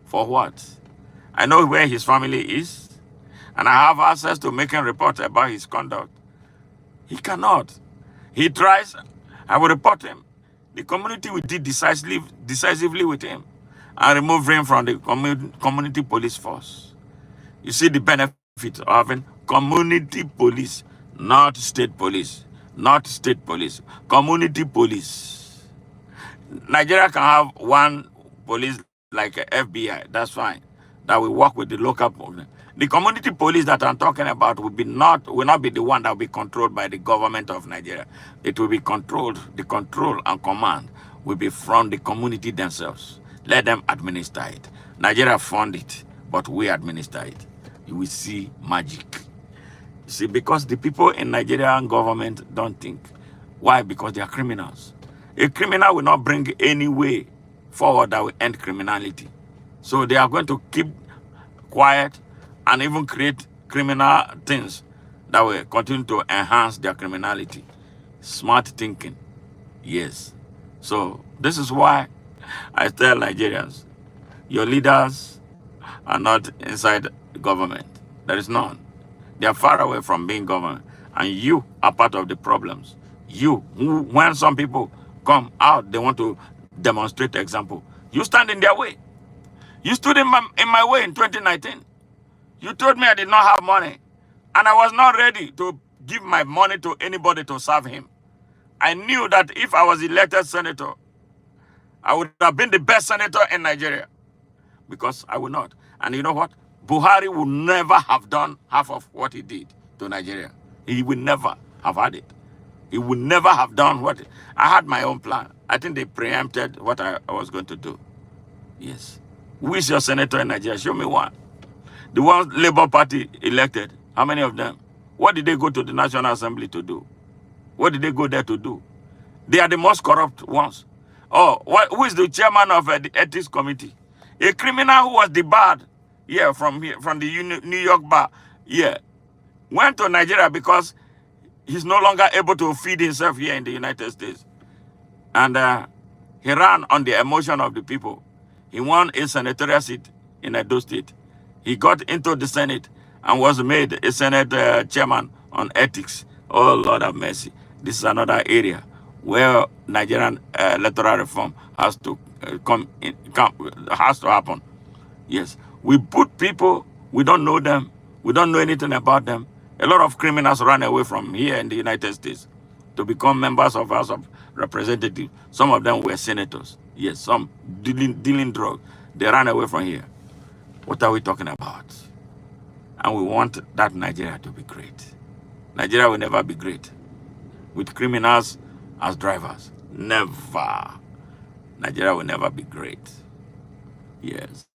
for what? I know where his family is, and I have access to making reports about his conduct. He cannot. He tries, I will report him. The community will deal decisively with him and remove him from the community police force. You see the benefit of having community police, not state police. Not state police, community police. Nigeria can have one police like a FBI, that's fine. That will work with the local police. The community police that I'm talking about will not be the one that will be controlled by the government of Nigeria. It will be controlled, the control and command will be from the community themselves. Let them administer it. Nigeria fund it, but we administer it. You will see magic. See, because the people in Nigerian government don't think. Why? Because they are criminals. A criminal will not bring any way forward that will end criminality. So they are going to keep quiet and even create criminal things that will continue to enhance their criminality. Smart thinking. Yes. So this is why I tell Nigerians, your leaders are not inside the government. There is none. They are far away from being government. And you are part of the problems. You, when some people come out, they want to demonstrate example. You stand in their way. You stood in my way in 2019. You told me I did not have money. And I was not ready to give my money to anybody to serve him. I knew that if I was elected senator, I would have been the best senator in Nigeria. Because I would not. And you know what? Buhari would never have done half of what he did to Nigeria. He would never have had it. He would never have done what... I had my own plan. I think they preempted what I was going to do. Yes. Who is your senator in Nigeria? Show me one. The ones Labour Party elected, how many of them? What did they go to the National Assembly to do? What did they go there to do? They are the most corrupt ones. Oh, who is the chairman of the Ethics Committee? A criminal who was debarred from the New York bar, went to Nigeria because he's no longer able to feed himself here in the United States. And he ran on the emotion of the people. He won a senatorial seat in Edo State. He got into the Senate and was made a Senate chairman on ethics. Oh, Lord have mercy. This is another area where Nigerian electoral reform has to happen. Yes. We put people, we don't know them, we don't know anything about them. A lot of criminals ran away from here in the United States to become members of House of Representatives. Some of them were senators. Yes, some dealing drugs. They ran away from here. What are we talking about? And we want that Nigeria to be great. Nigeria will never be great with criminals as drivers. Never. Nigeria will never be great. Yes.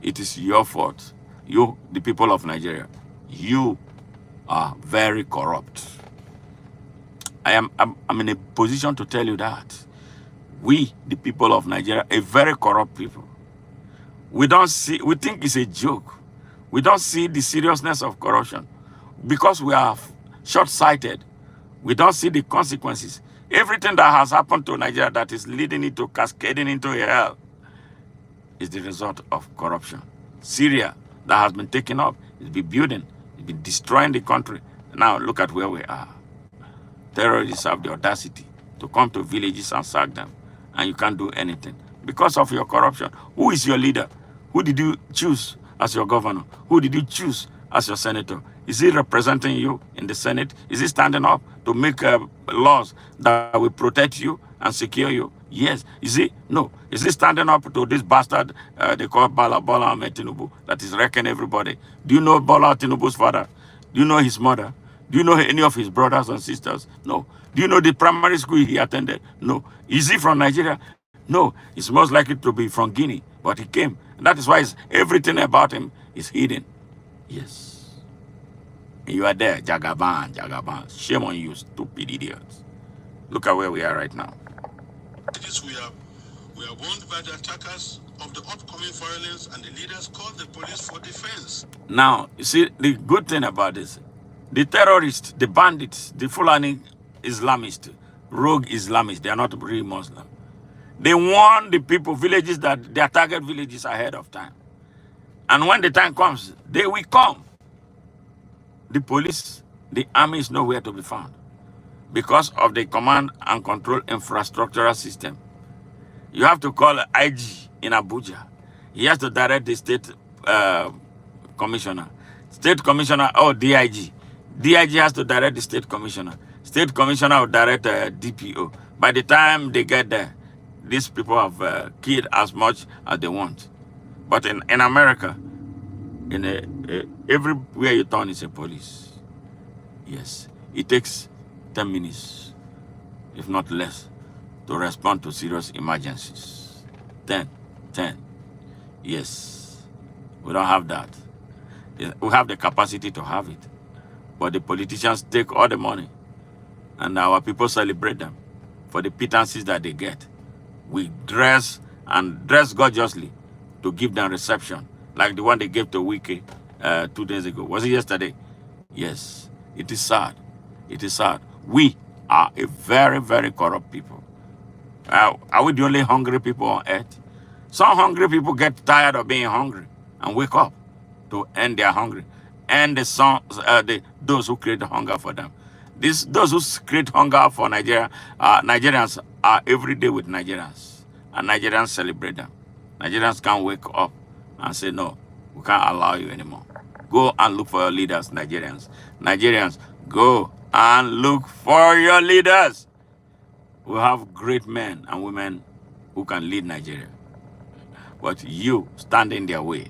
It is your fault. You, the people of Nigeria, you are very corrupt. I'm in a position to tell you that. We, the people of Nigeria, are very corrupt people. We think it's a joke. We don't see the seriousness of corruption because we are short-sighted. We don't see the consequences. Everything that has happened to Nigeria that is leading it to cascading into hell is the result of corruption. Syria, that has been taken up, it's been building, it's been destroying the country. Now look at where we are. Terrorists have the audacity to come to villages and sack them, and you can't do anything because of your corruption. Who is your leader? Who did you choose as your governor? Who did you choose as your senator? Is he representing you in the Senate? Is he standing up to make laws that will protect you and secure you? Yes. Is he? No. Is he standing up to this bastard they call Bola Ahmed Tinubu that is wrecking everybody? Do you know Bola Tinubu's father? Do you know his mother? Do you know any of his brothers and sisters? No. Do you know the primary school he attended? No. Is he from Nigeria? No. He's most likely to be from Guinea, but he came. And that is why everything about him is hidden. Yes. And you are there, Jagaban, Jagaban. Shame on you, stupid idiots. Look at where we are right now. We are warned by the attackers of the upcoming violence, and the leaders called the police for defense. Now, you see, the good thing about this, the terrorists, the bandits, the Fulani Islamists, rogue Islamists, they are not real Muslim. They warn the people, villages, that their target villages ahead of time. And when the time comes, they will come. The police, the army is nowhere to be found because of the command and control infrastructural system. You have to call IG in Abuja. He has to direct the state commissioner. State commissioner, or DIG. DIG has to direct the state commissioner. State commissioner will direct DPO. By the time they get there, these people have killed as much as they want. But in America, everywhere you turn is a police. Yes, it takes 10 minutes, if not less, to respond to serious emergencies. 10. Yes, we don't have that. We have the capacity to have it. But the politicians take all the money, and our people celebrate them for the pittances that they get. We dress gorgeously to give them reception, like the one they gave to Wiki 2 days ago. Was it yesterday? Yes. It is sad. It is sad. We are a very, very corrupt people. Are we the only hungry people on earth? Some hungry people get tired of being hungry and wake up to end their hunger. And those who create hunger for them. Those who create hunger for Nigeria, Nigerians are every day with Nigerians. And Nigerians celebrate them. Nigerians can't wake up and say, no, we can't allow you anymore. Go and look for your leaders, Nigerians. Nigerians, go and look for your leaders. We have great men and women who can lead Nigeria. But you stand in their way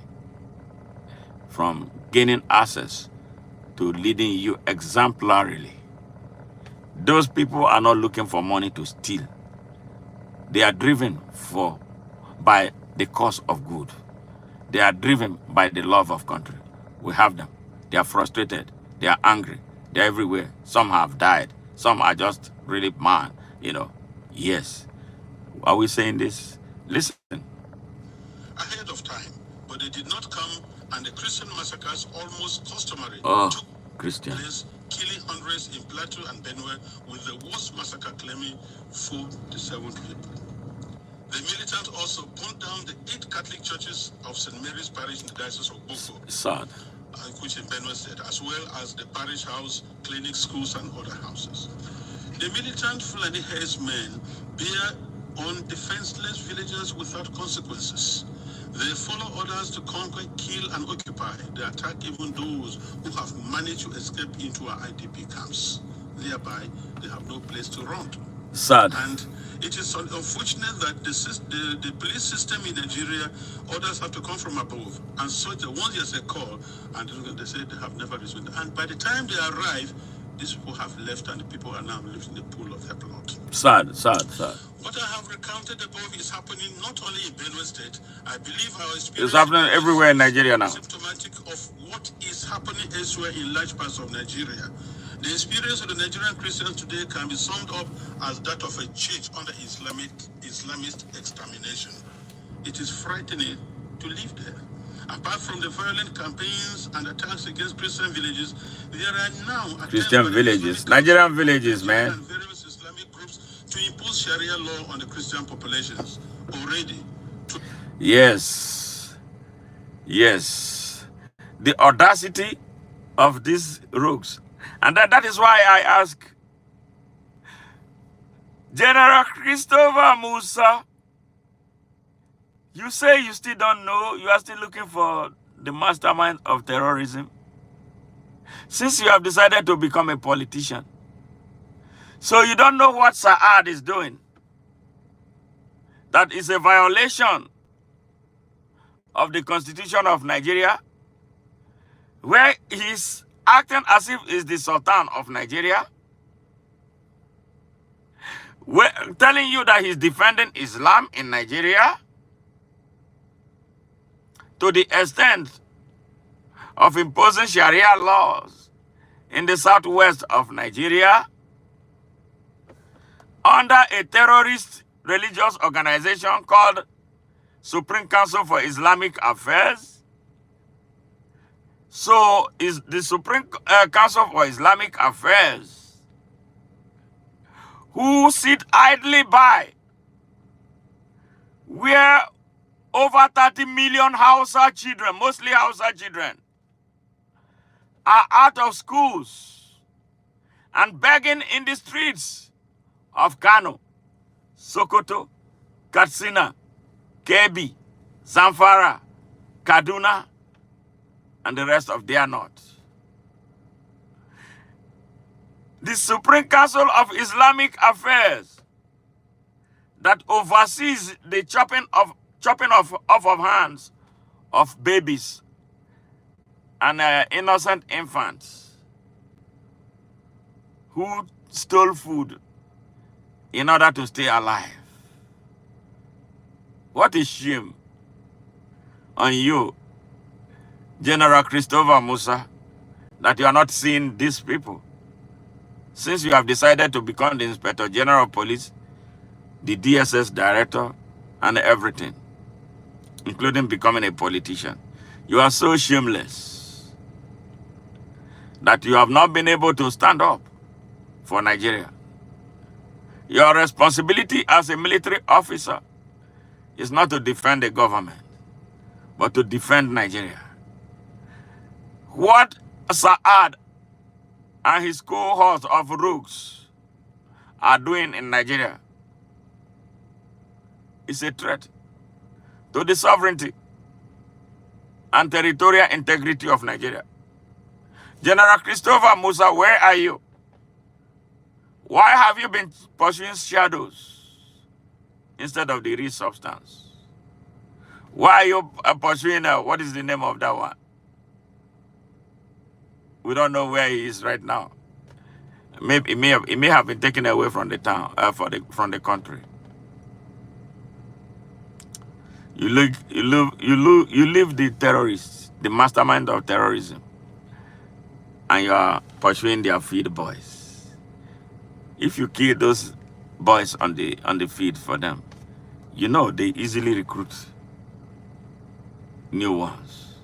from gaining access to leading you exemplarily. Those people are not looking for money to steal. They are driven by the cause of good. They are driven by the love of country. We have them. They are frustrated. They are angry. They're everywhere. Some have died. Some are just really mad, Yes. Are we saying this? Listen. Ahead of time, but they did not come, and the Christian massacres, almost customary, took Christian place, killing hundreds in Plateau and Benue, with the worst massacre claiming 47 people. The militants also burnt down the 8 Catholic churches of St. Mary's Parish in the Diocese of Boko, sad, which in Benue State, as well as the parish house, clinics, schools, and other houses. The militant Fulani herdsmen bear on defenseless villagers without consequences. They follow orders to conquer, kill, and occupy. They attack even those who have managed to escape into our IDP camps. Thereby, they have no place to run to. Sad. And it is unfortunate that the police system in Nigeria, orders have to come from above. And so once there's a call, and they say they have never responded. And by the time they arrive, these people have left, and the people are now living in the pool of their blood. Sad. What I have recounted above is happening not only in Benue State. I believe our experience it's happening everywhere in Nigeria now. Symptomatic of what is happening elsewhere in large parts of Nigeria. The experience of the Nigerian Christians today can be summed up as that of a church under Islamist extermination. It is frightening to live there. Apart from the violent campaigns and attacks against Christian villages, there are now Christian villages, Nigerian villages, man. And various Islamic groups to impose Sharia law on the Christian populations already. Yes. The audacity of these rogues. And that is why I ask General Christopher Musa, you say you still don't know, you are still looking for the mastermind of terrorism. Since you have decided to become a politician, so you don't know what Saad is doing. That is a violation of the Constitution of Nigeria, where he's acting as if he's the Sultan of Nigeria, telling you that he's defending Islam in Nigeria to the extent of imposing Sharia laws in the southwest of Nigeria under a terrorist religious organization called Supreme Council for Islamic Affairs. So is the Supreme Council for Islamic Affairs, who sit idly by, where over 30 million Hausa children, mostly Hausa children, are out of schools and begging in the streets of Kano, Sokoto, Katsina, Kebbi, Zamfara, Kaduna, and the rest of their north. The Supreme Council of Islamic Affairs that oversees the chopping off of hands of babies and innocent infants who stole food in order to stay alive. What a shame on you, General Christopher Musa, that you are not seeing these people. Since you have decided to become the Inspector General of Police, the DSS Director, and everything, including becoming a politician, you are so shameless that you have not been able to stand up for Nigeria. Your responsibility as a military officer is not to defend the government, but to defend Nigeria. What Saad and his cohort of rooks are doing in Nigeria is a threat to the sovereignty and territorial integrity of Nigeria. General Christopher Musa, where are you? Why have you been pursuing shadows instead of the real substance? Why are you pursuing, what is the name of that one? We don't know where he is right now. Maybe it may have been taken away from the town, from the country. You leave the terrorists, the mastermind of terrorism, and you are pursuing their feed boys. If you kill those boys on the feed for them, you know they easily recruit new ones.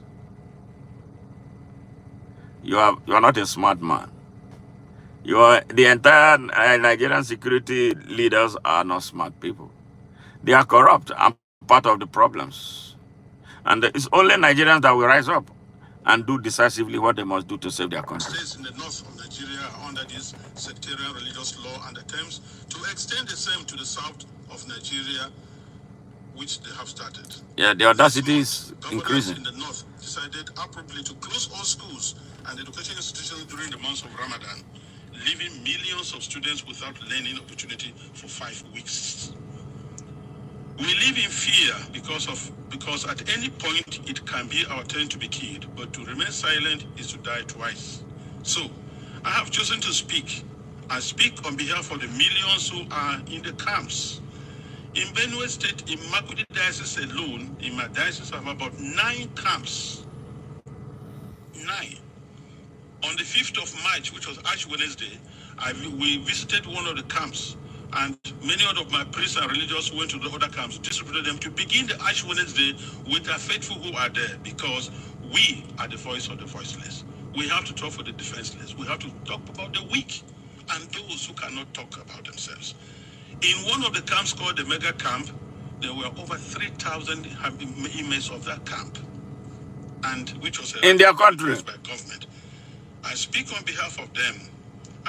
You are not a smart man. The entire Nigerian security leaders are not smart people. They are corrupt and part of the problems. And it's only Nigerians that will rise up and do decisively what they must do to save their country. States in the north of Nigeria are under this sectarian religious law and attempts to extend the same to the south of Nigeria, which they have started. Yeah, the audacity is increasing. In the north decided appropriately to close all schools and education institutions during the months of Ramadan, leaving millions of students without learning opportunity for 5 weeks. We live in fear because at any point it can be our turn to be killed, but to remain silent is to die twice. So I have chosen to speak. I speak on behalf of the millions who are in the camps. In Benue State, in Makudi Diocese alone, in my diocese, I have about 9 camps. 9. On the 5th of March, which was Ash Wednesday, we visited one of the camps, and many of my priests and religious went to the other camps, distributed them to begin the Ash Wednesday with our faithful who are there, because we are the voice of the voiceless. We have to talk for the defenseless. We have to talk about the weak and those who cannot talk about themselves. In one of the camps called the Mega Camp, there were over 3,000 inmates of that camp, and which was in their country by government. I speak on behalf of them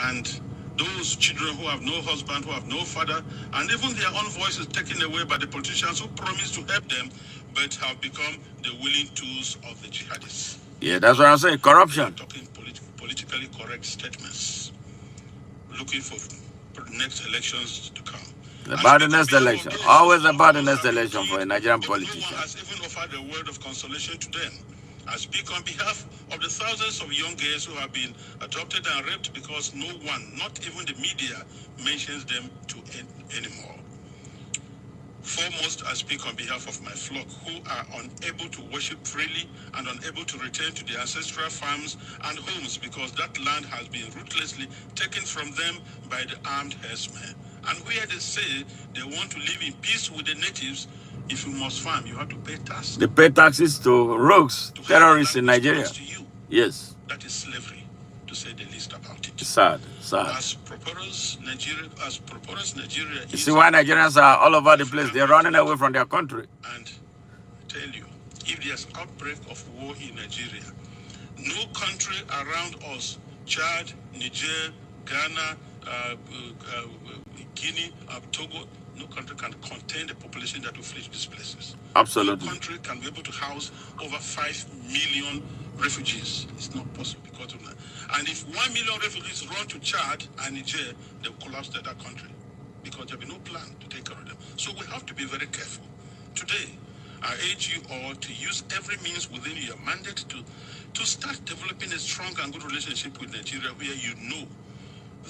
and those children who have no husband, who have no father, and even their own voices taken away by the politicians who promised to help them, but have become the willing tools of the jihadists. Yeah, that's what I'm saying. Corruption. Talking politically correct statements, looking for next elections to come. About the next election. Always about the next election for a Nigerian if politician. No one has even offered a word of consolation to them. I speak on behalf of the thousands of young girls who have been adopted and raped because no one, not even the media, mentions them anymore. Foremost, I speak on behalf of my flock who are unable to worship freely and unable to return to their ancestral farms and homes because that land has been ruthlessly taken from them by the armed herdsmen. And where they say they want to live in peace with the natives, if you must farm, you have to pay taxes. They pay taxes to rogues, terrorists in Nigeria. Yes. That is slavery, to say the least about it. Sad. As prosperous Nigeria you see why Nigerians are all over the place. They're running away from their country. And I tell you, if there's outbreak of war in Nigeria, no country around us, Chad, Niger, Ghana, Guinea, Togo, no country can contain the population that will flee to these places. Absolutely. No country can be able to house over 5 million refugees. It's not possible because of that. And if 1 million refugees run to Chad and Niger, they'll collapse that country because there'll be no plan to take care of them. So we have to be very careful. Today, I urge you all to use every means within your mandate to start developing a strong and good relationship with Nigeria, where you know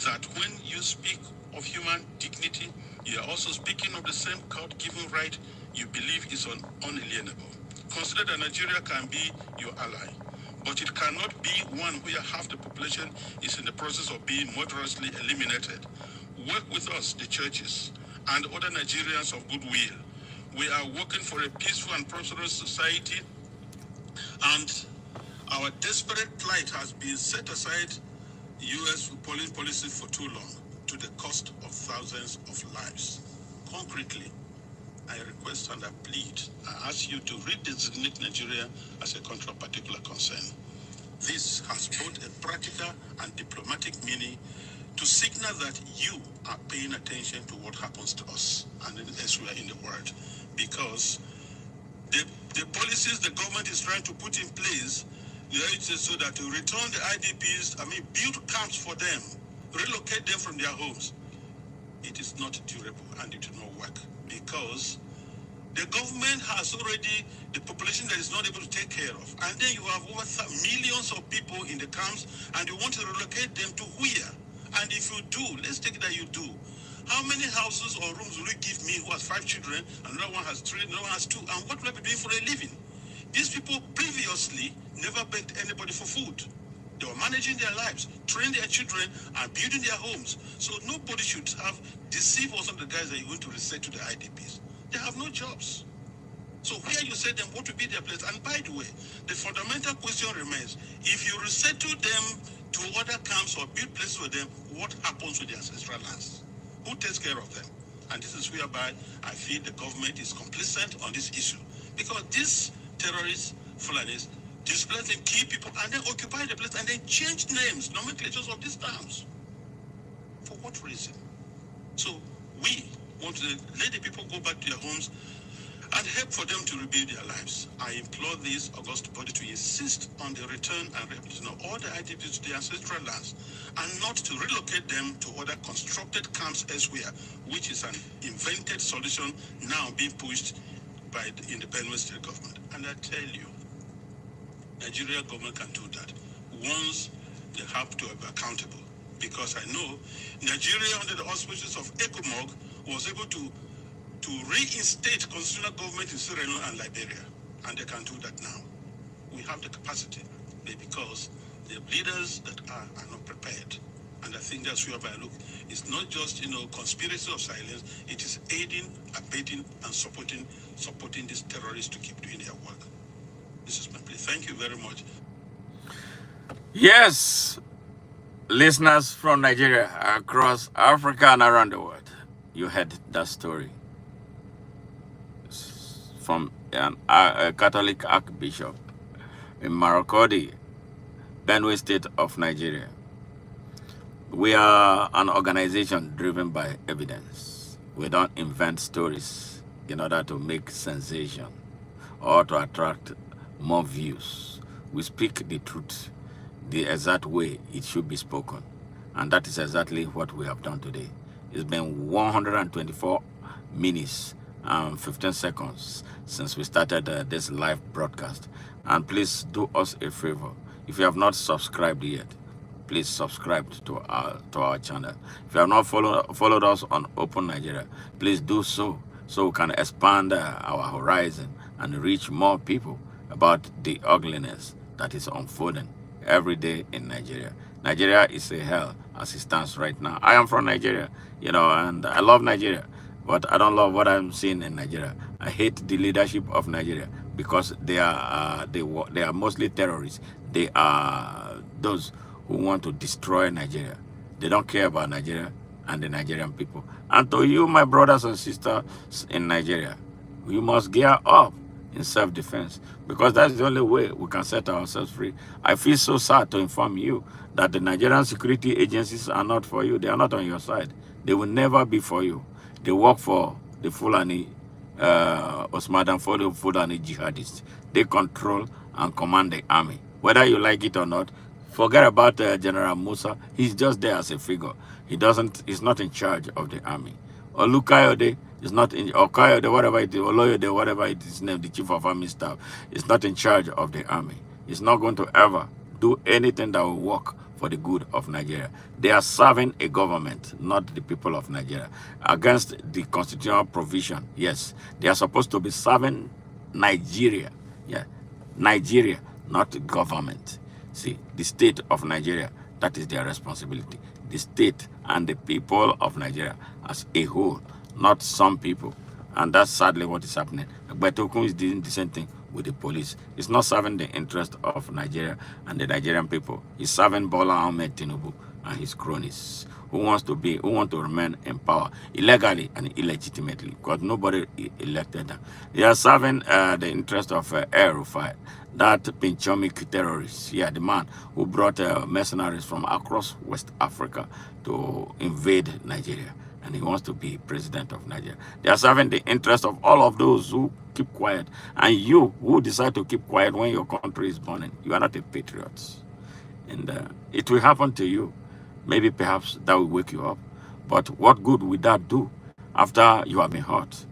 that when you speak of human dignity, you are also speaking of the same God-given right you believe is unalienable. Consider that Nigeria can be your ally, but it cannot be one where half the population is in the process of being murderously eliminated. Work with us, the churches, and other Nigerians of goodwill. We are working for a peaceful and prosperous society, and our desperate plight has been set aside U.S. foreign policy for too long, to the cost of thousands of lives. Concretely, I request and I plead, I ask you to redesignate Nigeria as a country of particular concern. This has both a practical and diplomatic meaning to signal that you are paying attention to what happens to us and elsewhere in the world, because the policies the government is trying to put in place, so that to return the IDPs, build camps for them, relocate them from their homes, it is not durable and it will not work, because the government has already the population that is not able to take care of, and then you have over millions of people in the camps, and you want to relocate them to where? And if you do, let's take it that you do, how many houses or rooms will you give me who has 5 children, another one has 3, another one has 2, and what will I be doing for a living? These people previously never begged anybody for food. They were managing their lives, training their children, and building their homes. So nobody should have deceived us of the guys that you want to reset to the IDPs. They have no jobs. So where you set them, what will be their place? And by the way, the fundamental question remains, if you resettle them to other camps or build places for them, what happens with their ancestral lands? Who takes care of them? And this is whereby I feel the government is complicit on this issue. Because these terrorists, Fulanis, displace them, kill people, and then occupy the place, and then change names, nomenclatures of these towns. For what reason? So we want to let the people go back to their homes and help for them to rebuild their lives. I implore this august body to insist on the return and rehabilitation of all the IDPs to their ancestral lands, and not to relocate them to other constructed camps elsewhere, which is an invented solution now being pushed by the independent state government. And I tell you, Nigeria government can do that once they have to be accountable. Because I know Nigeria, under the auspices of ECOMOG, was able to reinstate constitutional government in Sierra Leone and Liberia. And they can do that now. We have the capacity, because the leaders that are not prepared. And I think that's whereby I look. It's not just, conspiracy of silence. It is aiding, abetting, and supporting these terrorists to keep doing their work. This is my plea. Thank you very much. Yes, listeners from Nigeria, across Africa and around the world, you heard that story from a Catholic Archbishop in Marokodi, Benue State of Nigeria. We are an organization driven by evidence. We don't invent stories in order to make sensation or to attract more views. We speak the truth the exact way it should be spoken. And that is exactly what we have done today. It's been 124 minutes and 15 seconds since we started this live broadcast. And please do us a favor. If you have not subscribed yet, please subscribe to our channel. If you have not followed us on Open Nigeria, please do so we can expand our horizon and reach more people about the ugliness that is unfolding every day in Nigeria. Nigeria is a hell as it stands right now. I am from Nigeria, and I love Nigeria, but I don't love what I'm seeing in Nigeria. I hate the leadership of Nigeria because they are mostly terrorists. They are those who want to destroy Nigeria. They don't care about Nigeria and the Nigerian people. And to you, my brothers and sisters in Nigeria, we must gear up in self-defense, because that's the only way we can set ourselves free. I feel so sad to inform you that the Nigerian security agencies are not for you. They are not on your side. They will never be for you. They work for the Fulani, Osmadan for the Fulani jihadists. They control and command the army. Whether you like it or not, forget about General Musa. He's just there as a figure. He's not in charge of the army. Olukayode is not in, or Kayode, whatever it is, Oloyode, whatever it is named, the chief of army staff, is not in charge of the army. He's not going to ever do anything that will work for the good of Nigeria. They are serving a government, not the people of Nigeria, against the constitutional provision. Yes, they are supposed to be serving Nigeria. Yeah, Nigeria, not the government. See, the state of Nigeria, that is their responsibility. The state and the people of Nigeria as a whole, not some people. And that's sadly what is happening. But Okun is doing the same thing with the police. It's not serving the interest of Nigeria and the Nigerian people. It's serving Bola, Ahmed, Tinubu, and his cronies who want to remain in power illegally and illegitimately, because nobody elected them. They are serving the interest of El Rufai, that Pinchomic terrorist, the man who brought mercenaries from across West Africa to invade Nigeria, and he wants to be president of Nigeria. They are serving the interest of all of those who keep quiet, and you who decide to keep quiet when your country is burning. You are not a patriot, and it will happen to you. Maybe perhaps that will wake you up. But what good would that do after you have been hurt,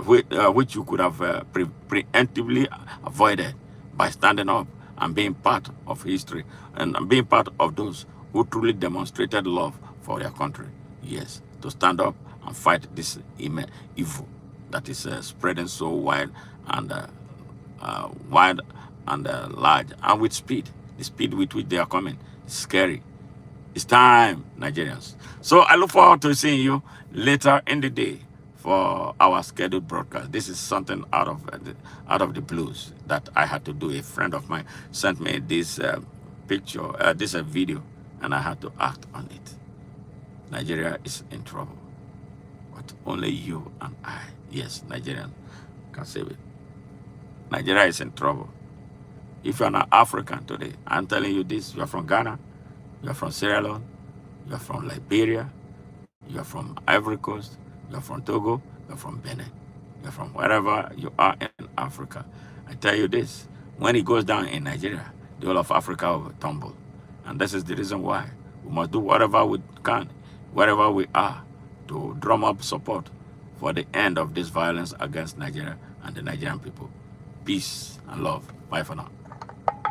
which you could have preemptively avoided by standing up and being part of history and being part of those who truly demonstrated love for their country? Yes, to stand up and fight this evil that is spreading so wide and large, and with speed. The speed with which they are coming is scary. It's time, Nigerians. So I look forward to seeing you later in the day for our scheduled broadcast. This is something out of the blues that I had to do. A friend of mine sent me this video, and I had to act on it. Nigeria is in trouble, but only you and I, yes, Nigerian, can save it. Nigeria is in trouble. If you're an African today, I'm telling you this, you're from Ghana, you're from Sierra Leone, you're from Liberia, you're from Ivory Coast, you're from Togo, you're from Benin, you're from wherever you are in Africa. I tell you this, when it goes down in Nigeria, the whole of Africa will tumble. And this is the reason why we must do whatever we can, wherever we are, to drum up support for the end of this violence against Nigeria and the Nigerian people. Peace and love. Bye for now.